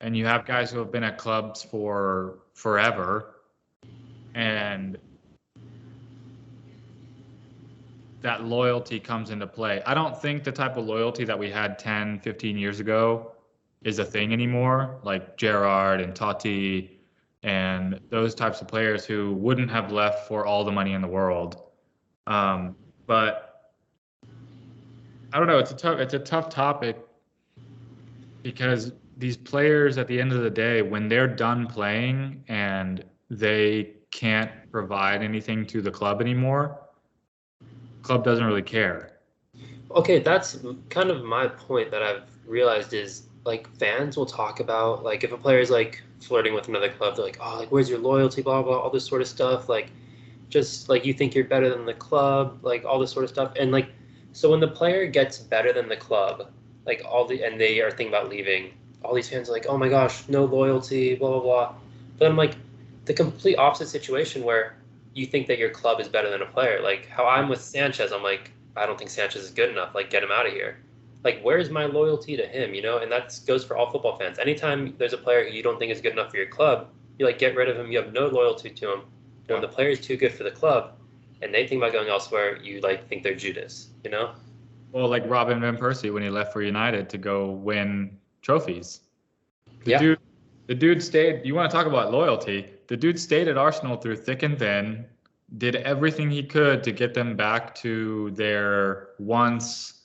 Speaker 1: and you have guys who have been at clubs for forever, and that loyalty comes into play. I don't think the type of loyalty that we had 10, 15 years ago is a thing anymore, like Gerrard and Totti and those types of players who wouldn't have left for all the money in the world. But I don't know, it's a tough topic, because these players at the end of the day, when they're done playing and they can't provide anything to the club anymore, club doesn't really care.
Speaker 2: Okay, that's kind of my point that I've realized is, like, fans will talk about, like, if a player is, like, flirting with another club, they're like, oh, like, where's your loyalty, blah, blah, all this sort of stuff. Like, just, like, you think you're better than the club, like, all this sort of stuff. And, like, so when the player gets better than the club, like, and they are thinking about leaving, all these fans are like, oh, my gosh, no loyalty, blah, blah, blah. But I'm like, the complete opposite situation where you think that your club is better than a player. Like, how I'm with Sanchez, I'm like, I don't think Sanchez is good enough. Like, get him out of here. Like, where's my loyalty to him, you know? And that goes for all football fans. Anytime there's a player who you don't think is good enough for your club, you, like, get rid of him. You have no loyalty to him. When the player is too good for the club and they think about going elsewhere, you, like, think they're Judas, you know?
Speaker 1: Well, like Robin Van Persie when he left for United to go win trophies. The dude stayed. You want to talk about loyalty? The dude stayed at Arsenal through thick and thin, did everything he could to get them back to their once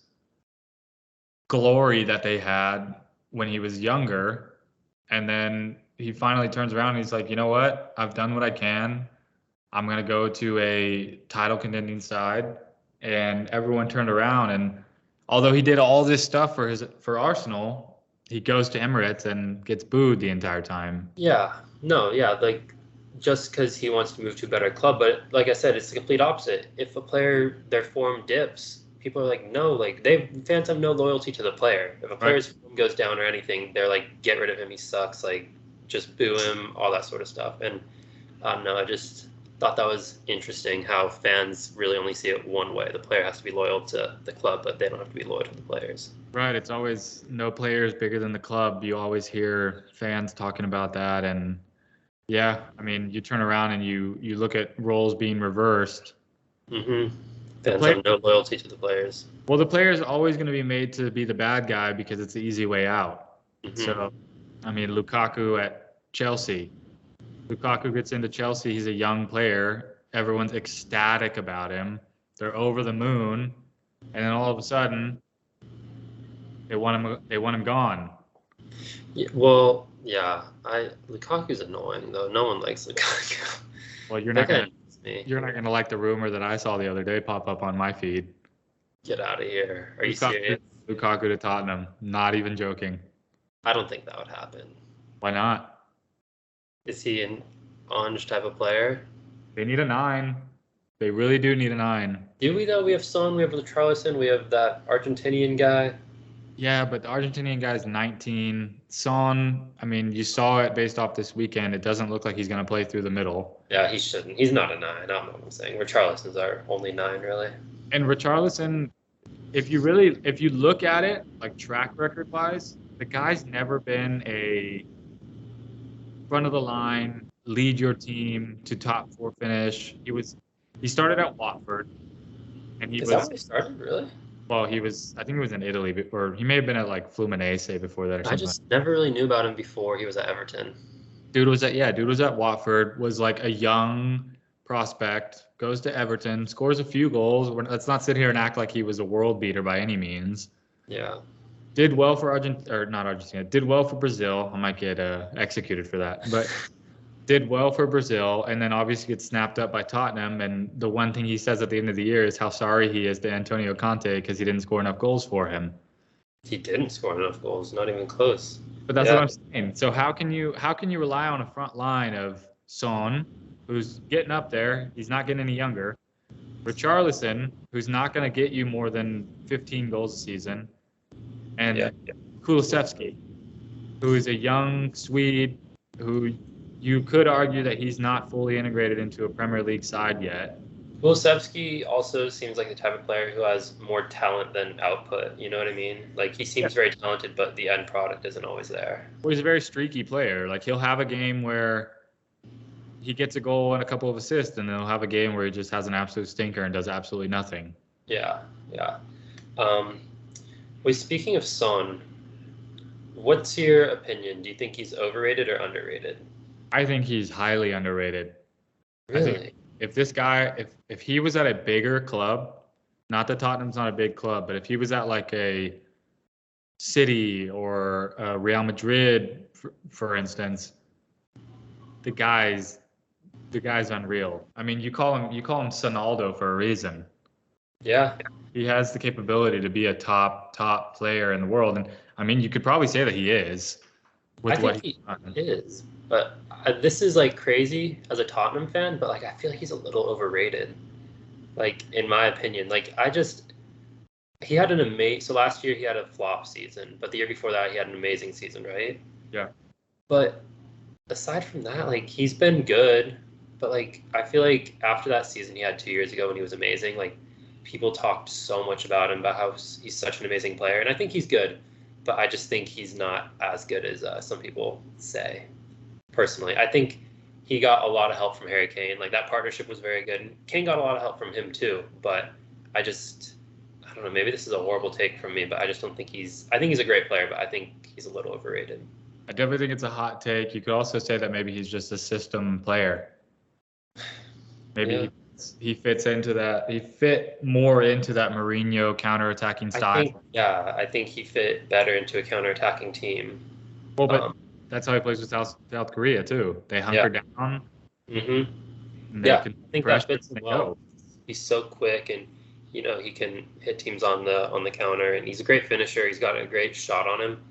Speaker 1: glory that they had when he was younger. And then he finally turns around and he's like, you know what? I've done what I can. I'm going to go to a title contending side. And everyone turned around. And although he did all this stuff for Arsenal, he goes to Emirates and gets booed the entire time.
Speaker 2: Yeah. No, yeah. Like, just because he wants to move to a better club. But like I said, it's the complete opposite. If a player, their form dips, people are like, no, like, fans have no loyalty to the player. If a player's form goes down or anything, they're like, get rid of him, he sucks, like just boo him, all that sort of stuff. And I don't know, I just thought that was interesting how fans really only see it one way. The player has to be loyal to the club, but they don't have to be loyal to the players.
Speaker 1: Right. It's always no player is bigger than the club. You always hear fans talking about that. And yeah, I mean, you turn around and you look at roles being reversed.
Speaker 2: Mm-hmm. Fans have no loyalty to the players.
Speaker 1: Well, the player is always going to be made to be the bad guy because it's the easy way out.
Speaker 2: Mm-hmm.
Speaker 1: So, I mean, Lukaku at Chelsea. Lukaku gets into Chelsea. He's a young player. Everyone's ecstatic about him. They're over the moon. And then all of a sudden, they want him gone.
Speaker 2: Yeah, well, yeah. Lukaku's annoying though. No one likes Lukaku.
Speaker 1: Well, you're not gonna like the rumor that I saw the other day pop up on my feed.
Speaker 2: Get out of here. Are you serious?
Speaker 1: Lukaku to Tottenham. Not even joking.
Speaker 2: I don't think that would happen.
Speaker 1: Why not?
Speaker 2: Is he an Ange type of player?
Speaker 1: They need a 9. They really do need a 9.
Speaker 2: Do we though? We have Son, we have Richarlison, we have that Argentinian guy.
Speaker 1: Yeah, but the Argentinian guy's 19. Son, I mean, you saw it based off this weekend. It doesn't look like he's going to play through the middle.
Speaker 2: Yeah, he shouldn't. He's not a 9. I don't know what I'm saying. Richarlison's our only 9, really.
Speaker 1: And Richarlison, if you look at it, like track record wise, the guy's never been a front of the line, lead your team to top 4 finish. He started at Watford, and
Speaker 2: Is that where he started, really?
Speaker 1: Well, I think he was in Italy, or he may have been at like Fluminense before that or something.
Speaker 2: I just never really knew about him before he was at Everton.
Speaker 1: Dude was at Watford, was like a young prospect, goes to Everton, scores a few goals. Let's not sit here and act like he was a world beater by any means.
Speaker 2: Yeah.
Speaker 1: Did well for not Argentina. Did well for Brazil. I might get executed for that, but did well for Brazil, and then obviously gets snapped up by Tottenham. And the one thing he says at the end of the year is how sorry he is to Antonio Conte because he didn't score enough goals for him.
Speaker 2: He didn't score enough goals, not even close.
Speaker 1: But that's what I'm saying. So how can you rely on a front line of Son, who's getting up there, he's not getting any younger, Richarlison, who's not going to get you more than 15 goals a season, and Kulusevski, who is a young Swede who you could argue that he's not fully integrated into a Premier League side yet.
Speaker 2: Kulusevski also seems like the type of player who has more talent than output. You know what I mean? Like, he seems very talented, but the end product isn't always there.
Speaker 1: Well, he's a very streaky player. Like, he'll have a game where he gets a goal and a couple of assists, and then he'll have a game where he just has an absolute stinker and does absolutely nothing.
Speaker 2: Yeah. Wait, speaking of Son, what's your opinion? Do you think he's overrated or underrated?
Speaker 1: I think he's highly underrated.
Speaker 2: Really?
Speaker 1: I think if this guy, if he was at a bigger club, not that Tottenham's not a big club, but if he was at like a City or Real Madrid, for instance, the guy's unreal. I mean, you call him Sonaldo for a reason.
Speaker 2: Yeah.
Speaker 1: He has the capability to be a top player in the world, and I mean, you could probably say that he is.
Speaker 2: I think he is, but this is like crazy as a Tottenham fan, but like I feel like he's a little overrated. Like, in my opinion, like he had an amazing. So last year he had a flop season, but the year before that he had an amazing season, right?
Speaker 1: Yeah.
Speaker 2: But aside from that, like, he's been good, but like I feel like after that season he had 2 years ago when he was amazing, like people talked so much about him, about how he's such an amazing player, and I think he's good, but I just think he's not as good as some people say. Personally, I think he got a lot of help from Harry Kane. Like, that partnership was very good, and Kane got a lot of help from him too. But I don't know. Maybe this is a horrible take from me, but I just don't think I think he's a great player, but I think he's a little overrated.
Speaker 1: I definitely think it's a hot take. You could also say that maybe he's just a system player. Maybe he fits into that. He fit more into that Mourinho counter-attacking style.
Speaker 2: I think he fit better into a counter-attacking team.
Speaker 1: Well, but that's how he plays with South Korea too. They hunker down.
Speaker 2: Mm-hmm. I think that fits him well. He's so quick, and he can hit teams on the counter, and he's a great finisher. He's got a great shot on him,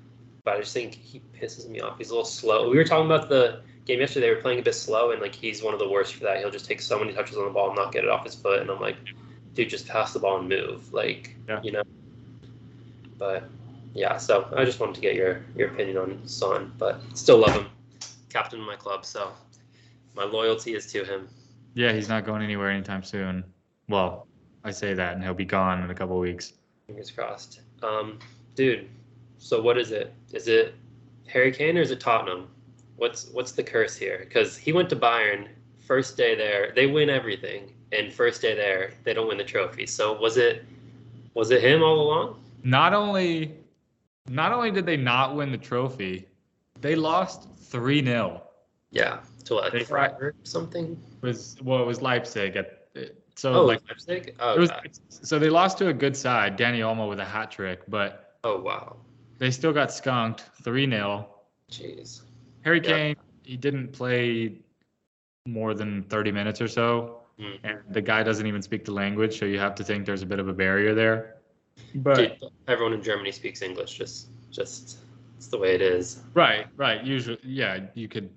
Speaker 2: but I just think he pisses me off. He's a little slow. We were talking about the game yesterday. They were playing a bit slow, and like, he's one of the worst for that. He'll just take so many touches on the ball and not get it off his foot, and I'm like, dude, just pass the ball and move, like, But Yeah, so I just wanted to get your opinion on Son, but still love him. Captain of my club, so my loyalty is to him.
Speaker 1: Yeah, he's not going anywhere anytime soon. Well, I say that, and he'll be gone in a couple of weeks.
Speaker 2: Fingers crossed. Dude, so what is it? Is it Harry Kane or is it Tottenham? What's the curse here? Because he went to Bayern, first day there, they win everything, and first day there, they don't win the trophy. So was it him all along?
Speaker 1: Not only did they not win the trophy, they lost 3-0.
Speaker 2: Yeah, to like
Speaker 1: They
Speaker 2: Freiburg something.
Speaker 1: It was Leipzig
Speaker 2: Oh, like Leipzig. Oh,
Speaker 1: so they lost to a good side, Danny Olmo with a hat trick, but
Speaker 2: oh wow,
Speaker 1: they still got skunked 3-0.
Speaker 2: Jeez.
Speaker 1: Harry Kane, he didn't play more than 30 minutes or so, and the guy doesn't even speak the language, so you have to think there's a bit of a barrier there. But
Speaker 2: dude, everyone in Germany speaks English. Just it's the way it is.
Speaker 1: Right. Usually, yeah, you could.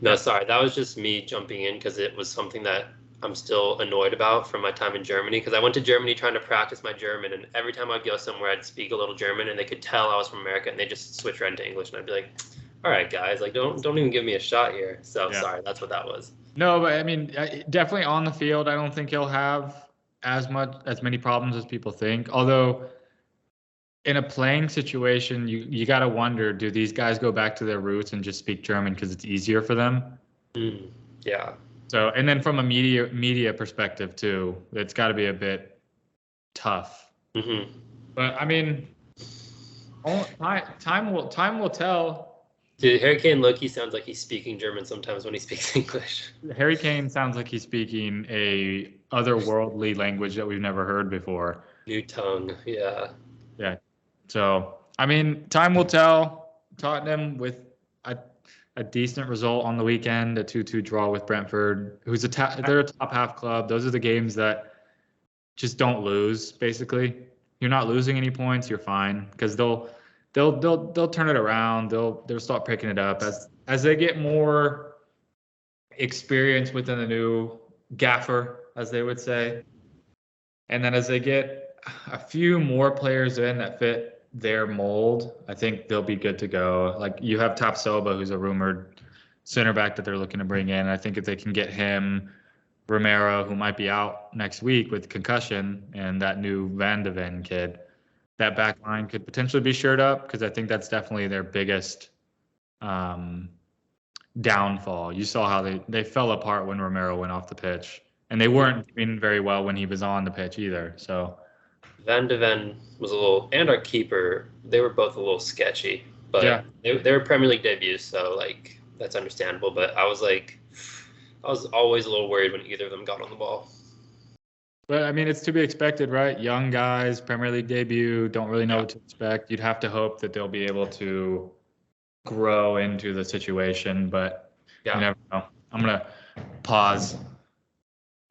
Speaker 2: No, sorry, that was just me jumping in because it was something that I'm still annoyed about from my time in Germany. Because I went to Germany trying to practice my German, and every time I'd go somewhere, I'd speak a little German, and they could tell I was from America, and they just switch right into English, and I'd be like, "All right, guys, like don't even give me a shot here." So sorry, that's what that was.
Speaker 1: No, but I mean, definitely on the field, I don't think he'll have as many problems as people think. Although, in a playing situation, you got to wonder, do these guys go back to their roots and just speak German because it's easier for them?
Speaker 2: Yeah.
Speaker 1: So, and then from a media perspective too, it's got to be a bit tough. But I mean, time will tell.
Speaker 2: Dude, Harry Kane low-key sounds like he's speaking German sometimes when he speaks English.
Speaker 1: Harry Kane sounds like he's speaking a otherworldly language that we've never heard before.
Speaker 2: New tongue, yeah.
Speaker 1: Yeah. So, I mean, time will tell. Tottenham with a decent result on the weekend, a 2-2 draw with Brentford, who's they're a top half club. Those are the games that just don't lose, basically. You're not losing any points, you're fine, because they'll turn it around. They'll start picking it up as they get more experience within the new gaffer, as they would say. And then as they get a few more players in that fit their mold, I think they'll be good to go. Like you have Tapsoba, who's a rumored center back that they're looking to bring in. I think if they can get him, Romero, who might be out next week with concussion, and that new Van de Ven kid, that back line could potentially be shored up, because I think that's definitely their biggest downfall. You saw how they fell apart when Romero went off the pitch, and they weren't doing very well when he was on the pitch either. So
Speaker 2: Van de Ven was a little, and our keeper, they were both a little sketchy, but they were Premier League debuts, so like that's understandable. But I was always a little worried when either of them got on the ball.
Speaker 1: But I mean, it's to be expected, right? Young guys, Premier League debut, don't really know what to expect. You'd have to hope that they'll be able to grow into the situation, but you never know. I'm gonna pause.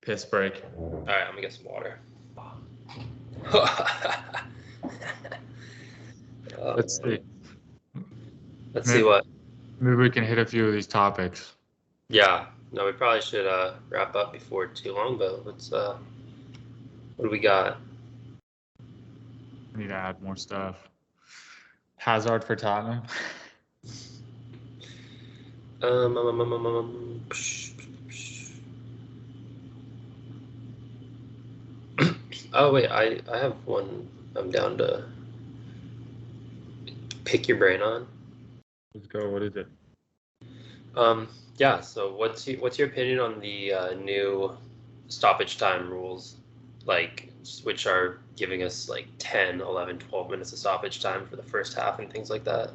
Speaker 1: Piss break.
Speaker 2: All right, I'm gonna get some water.
Speaker 1: Let's see.
Speaker 2: Let's see what.
Speaker 1: Maybe we can hit a few of these topics.
Speaker 2: Yeah. No, we probably should wrap up before too long, but let's. What do we got?
Speaker 1: I need to add more stuff. Hazard for Tottenham.
Speaker 2: Oh wait, I have one. I'm down to pick your brain on.
Speaker 1: Let's go. What is it?
Speaker 2: Yeah. So what's your opinion on the new stoppage time rules, like which are giving us like 10, 11, 12 minutes of stoppage time for the first half and things like that?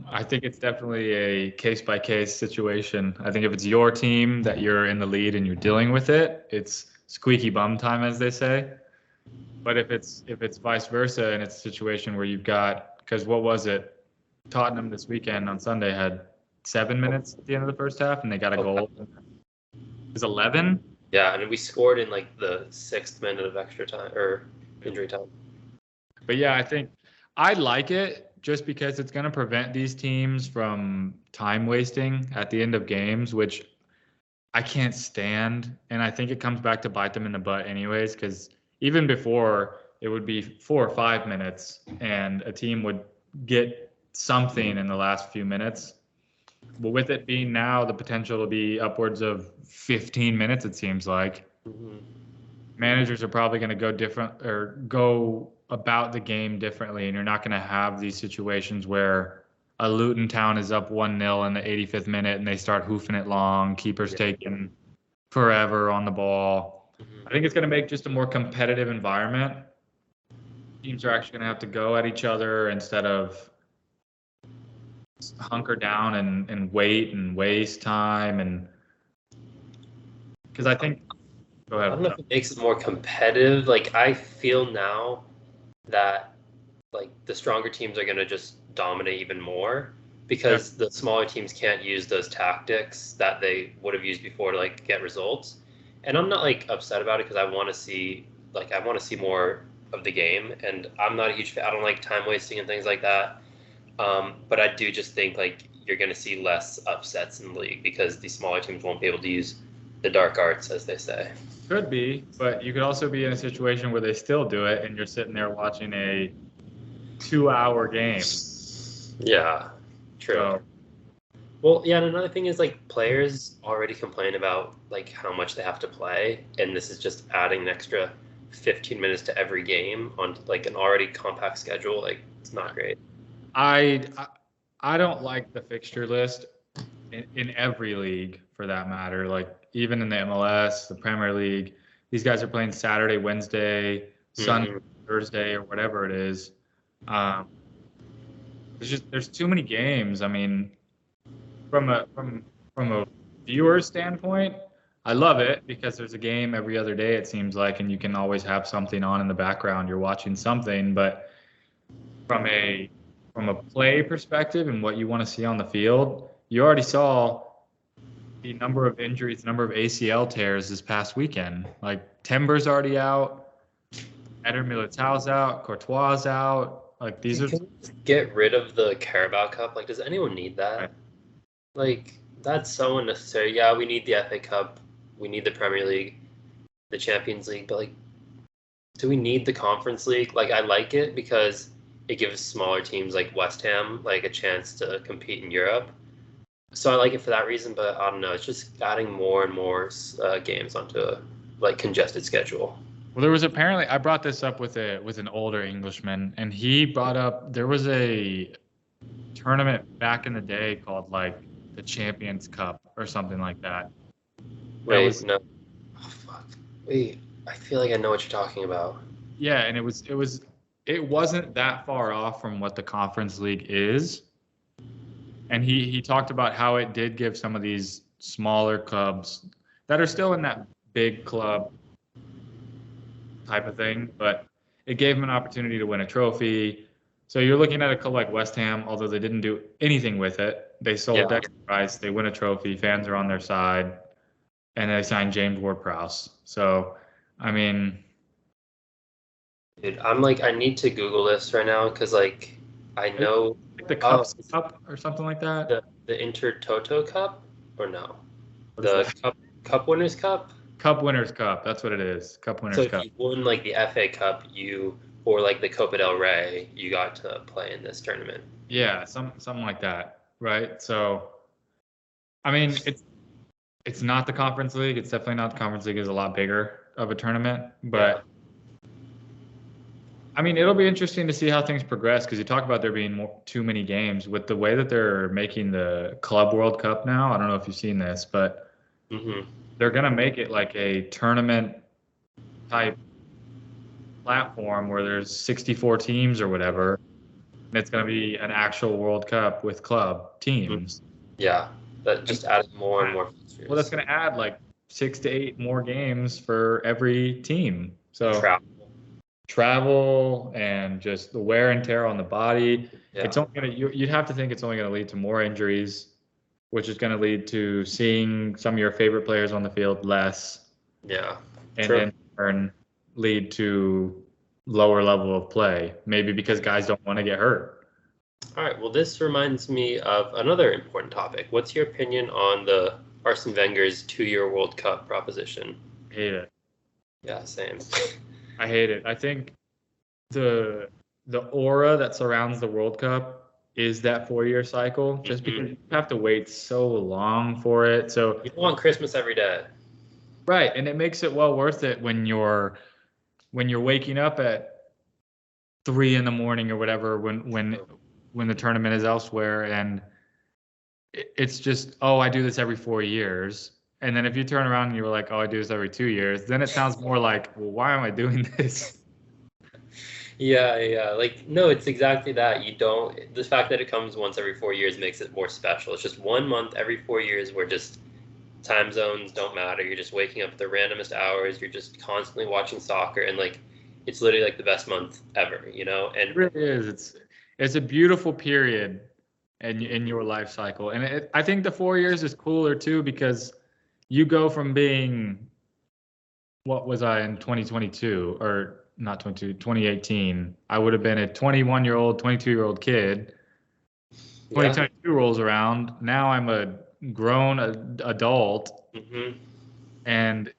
Speaker 1: I think it's definitely a case-by-case situation. I think if it's your team that you're in the lead and you're dealing with it, it's squeaky bum time, as they say. But if it's vice versa and it's a situation where you've got, because what was it? Tottenham this weekend on Sunday had 7 minutes at the end of the first half, and they got a goal. It was 11?
Speaker 2: Yeah, and we scored in like the 6th minute of extra time or injury time.
Speaker 1: But yeah, I think I like it just because it's going to prevent these teams from time wasting at the end of games, which I can't stand. And I think it comes back to bite them in the butt anyways, because even before it would be 4 or 5 minutes, and a team would get something in the last few minutes. But with it being now the potential to be upwards of 15 minutes, it seems like managers are probably going to go different or go about the game differently, and you're not going to have these situations where a Luton Town is up 1-0 in the 85th minute and they start hoofing it long, keepers taking forever on the ball. I think it's going to make just a more competitive environment. Teams are actually going to have to go at each other instead of hunker down and wait and waste time. And because I think, go ahead.
Speaker 2: I don't know if it makes it more competitive. Like, I feel now that like the stronger teams are going to just dominate even more because the smaller teams can't use those tactics that they would have used before to like get results. And I'm not like upset about it because I want to see more of the game, and I'm not a huge fan. I don't like time wasting and things like that. But I do just think like you're going to see less upsets in the league because these smaller teams won't be able to use the dark arts, as they say.
Speaker 1: Could be, but you could also be in a situation where they still do it and you're sitting there watching a 2-hour game.
Speaker 2: Yeah, true.
Speaker 1: So,
Speaker 2: well, yeah, and another thing is like players already complain about like how much they have to play, and this is just adding an extra 15 minutes to every game on like an already compact schedule. Like, it's not great.
Speaker 1: I don't like the fixture list in every league for that matter. Like even in the MLS, the Premier League, these guys are playing Saturday, Wednesday, Sunday, Thursday, or whatever it is. There's too many games. I mean, from a viewer standpoint, I love it because there's a game every other day, it seems like, and you can always have something on in the background. You're watching something, but from a play perspective and what you want to see on the field, you already saw the number of injuries, the number of ACL tears this past weekend. Like Timber's already out, Eder Militao's out, Courtois out. Like these are.
Speaker 2: Can we just get rid of the Carabao Cup? Like, does anyone need that?
Speaker 1: Right.
Speaker 2: Like, that's so unnecessary. Yeah, we need the FA Cup, we need the Premier League, the Champions League, but like, do we need the Conference League? Like, I like it because it gives smaller teams like West Ham like a chance to compete in Europe. So I like it for that reason, but I don't know. It's just adding more and more games onto a like congested schedule.
Speaker 1: Well, there was apparently, I brought this up with an older Englishman, and he brought up there was a tournament back in the day called like the Champions Cup or something like that.
Speaker 2: Wait, no. Oh, fuck. Wait, I feel like I know what you're talking about.
Speaker 1: Yeah, and it wasn't that far off from what the Conference League is. And he talked about how it did give some of these smaller clubs that are still in that big club type of thing, but it gave them an opportunity to win a trophy. So you're looking at a club like West Ham, although they didn't do anything with it. They sold Declan Rice, they win a trophy, fans are on their side, and they signed James Ward-Prowse. So, I mean...
Speaker 2: Dude, I'm like, I need to Google this right now because like, I know...
Speaker 1: Like the Cup or something like that?
Speaker 2: The Intertoto Cup? Or no? The Cup Winners' Cup?
Speaker 1: Cup Winners' Cup. That's what it is. Cup Winners' Cup.
Speaker 2: So if you won like the FA Cup, or like the Copa del Rey, you got to play in this tournament.
Speaker 1: Yeah, something like that, right? So, I mean, it's not the Conference League. It's definitely not the Conference League. It's a lot bigger of a tournament, but... Yeah. I mean, it'll be interesting to see how things progress because you talk about there being too many games with the way that they're making the Club World Cup now. I don't know if you've seen this, but they're going to make it like a tournament type platform where there's 64 teams or whatever. And it's going to be an actual World Cup with club teams.
Speaker 2: Yeah, that just added more and more features.
Speaker 1: Well, that's going to add like 6 to 8 more games for every team. So travel and just the wear and tear on the body. Yeah. It's only gonna you'd have to think it's only going to lead to more injuries, which is going to lead to seeing some of your favorite players on the field less.
Speaker 2: Yeah.
Speaker 1: And then in turn lead to lower level of play, maybe because guys don't want to get hurt.
Speaker 2: All right. Well, this reminds me of another important topic. What's your opinion on the Arsene Wenger's 2-year World Cup proposition?
Speaker 1: I hate it.
Speaker 2: Yeah, same.
Speaker 1: I hate it. I think the aura that surrounds the World Cup is that 4-year cycle, just because you have to wait so long for it. So
Speaker 2: You don't want Christmas every day.
Speaker 1: right, and it makes it well worth it when you're waking up at 3 in the morning or whatever when the tournament is elsewhere, and it's just, oh, I do this every 4 years. And then if you turn around and you're like, oh, I do this every 2 years, then it sounds more like, well, why am I doing this?
Speaker 2: Yeah. Like, no, it's exactly that. The fact that it comes once every 4 years makes it more special. It's just 1 month every 4 years where just time zones don't matter. You're just waking up at the randomest hours. You're just constantly watching soccer, and like, it's literally like the best month ever, And
Speaker 1: It really is. It's a beautiful period in your life cycle. And I think the 4 years is cooler too, because you go from being, what was I in 2022 or not 22, 2018? I would have been a 21-year-old, 22-year-old kid. 2022 rolls around. Now I'm a grown adult, and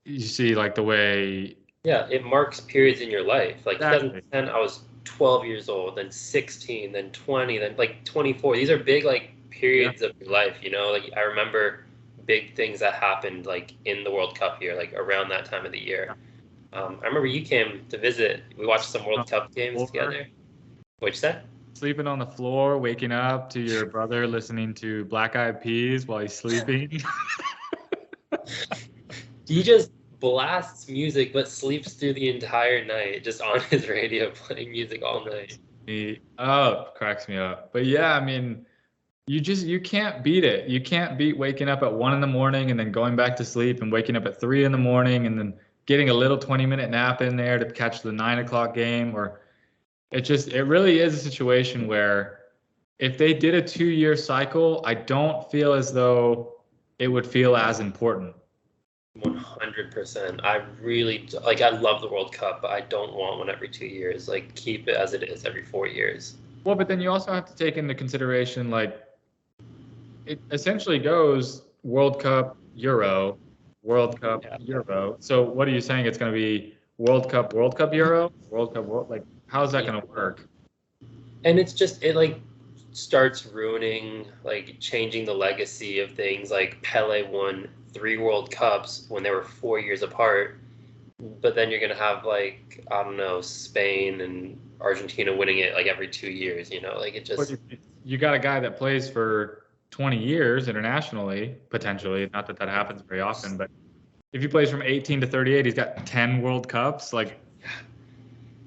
Speaker 1: you see like the way.
Speaker 2: Yeah, it marks periods in your life. Like
Speaker 1: Exactly.
Speaker 2: 2010, I was 12 years old, then 16, then 20, then like 24. These are big like periods of your life, Like I remember big things that happened like in the World Cup year, like around that time of the year. I remember you came to visit. We watched some World Cup games together. What'd you say?
Speaker 1: Sleeping on the floor, waking up to your brother listening to Black Eyed Peas while he's sleeping.
Speaker 2: He just blasts music but sleeps through the entire night just on his radio playing music all night.
Speaker 1: Cracks me up. But yeah, I mean, you can't beat it. You can't beat waking up at 1 in the morning and then going back to sleep and waking up at 3 in the morning and then getting a little 20-minute nap in there to catch the 9 o'clock game. Or it really is a situation where if they did a 2-year cycle, I don't feel as though it would feel as important.
Speaker 2: 100%. I really like. I love the World Cup, but I don't want one every 2 years. Like, keep it as it is every 4 years.
Speaker 1: Well, but then you also have to take into consideration, like, it essentially goes World Cup, Euro, World Cup, Euro. So what are you saying? It's going to be World Cup, Euro, World Cup, like, how's that going to work?
Speaker 2: And it like starts ruining, like changing the legacy of things. Like Pele won 3 World Cups when they were 4 years apart, but then you're gonna have like, I don't know, Spain and Argentina winning it like every 2 years. Like it just.
Speaker 1: You got a guy that plays for 20 years internationally, potentially. Not that happens very often, but if he plays from 18 to 38, he's got 10 World Cups. Like,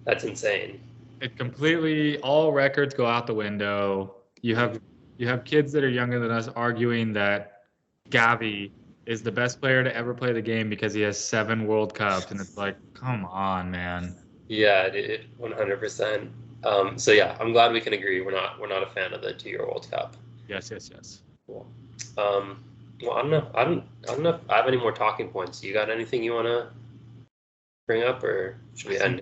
Speaker 2: that's insane.
Speaker 1: It completely, all records go out the window. You have kids that are younger than us arguing that Gavi is the best player to ever play the game because he has 7 World Cups, and it's like, come on, man.
Speaker 2: Yeah, 100%. So yeah, I'm glad we can agree. We're not a fan of the 2-year World Cup.
Speaker 1: Yes.
Speaker 2: Cool. Well, I don't know. I don't know if I have any more talking points. You got anything you want to bring up, or should we end?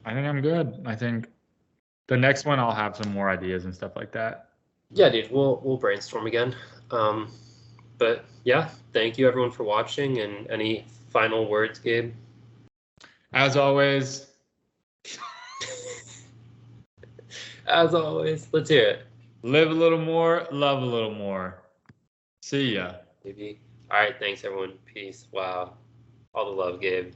Speaker 1: I think I'm good. I think the next one I'll have some more ideas and stuff like that.
Speaker 2: Yeah, dude. We'll brainstorm again. But yeah, thank you everyone for watching. And any final words, Gabe?
Speaker 1: As always.
Speaker 2: As always, let's hear it.
Speaker 1: Live a little more, love a little more. See ya.
Speaker 2: Maybe. All right. Thanks, everyone. Peace. Wow. All the love, Gabe.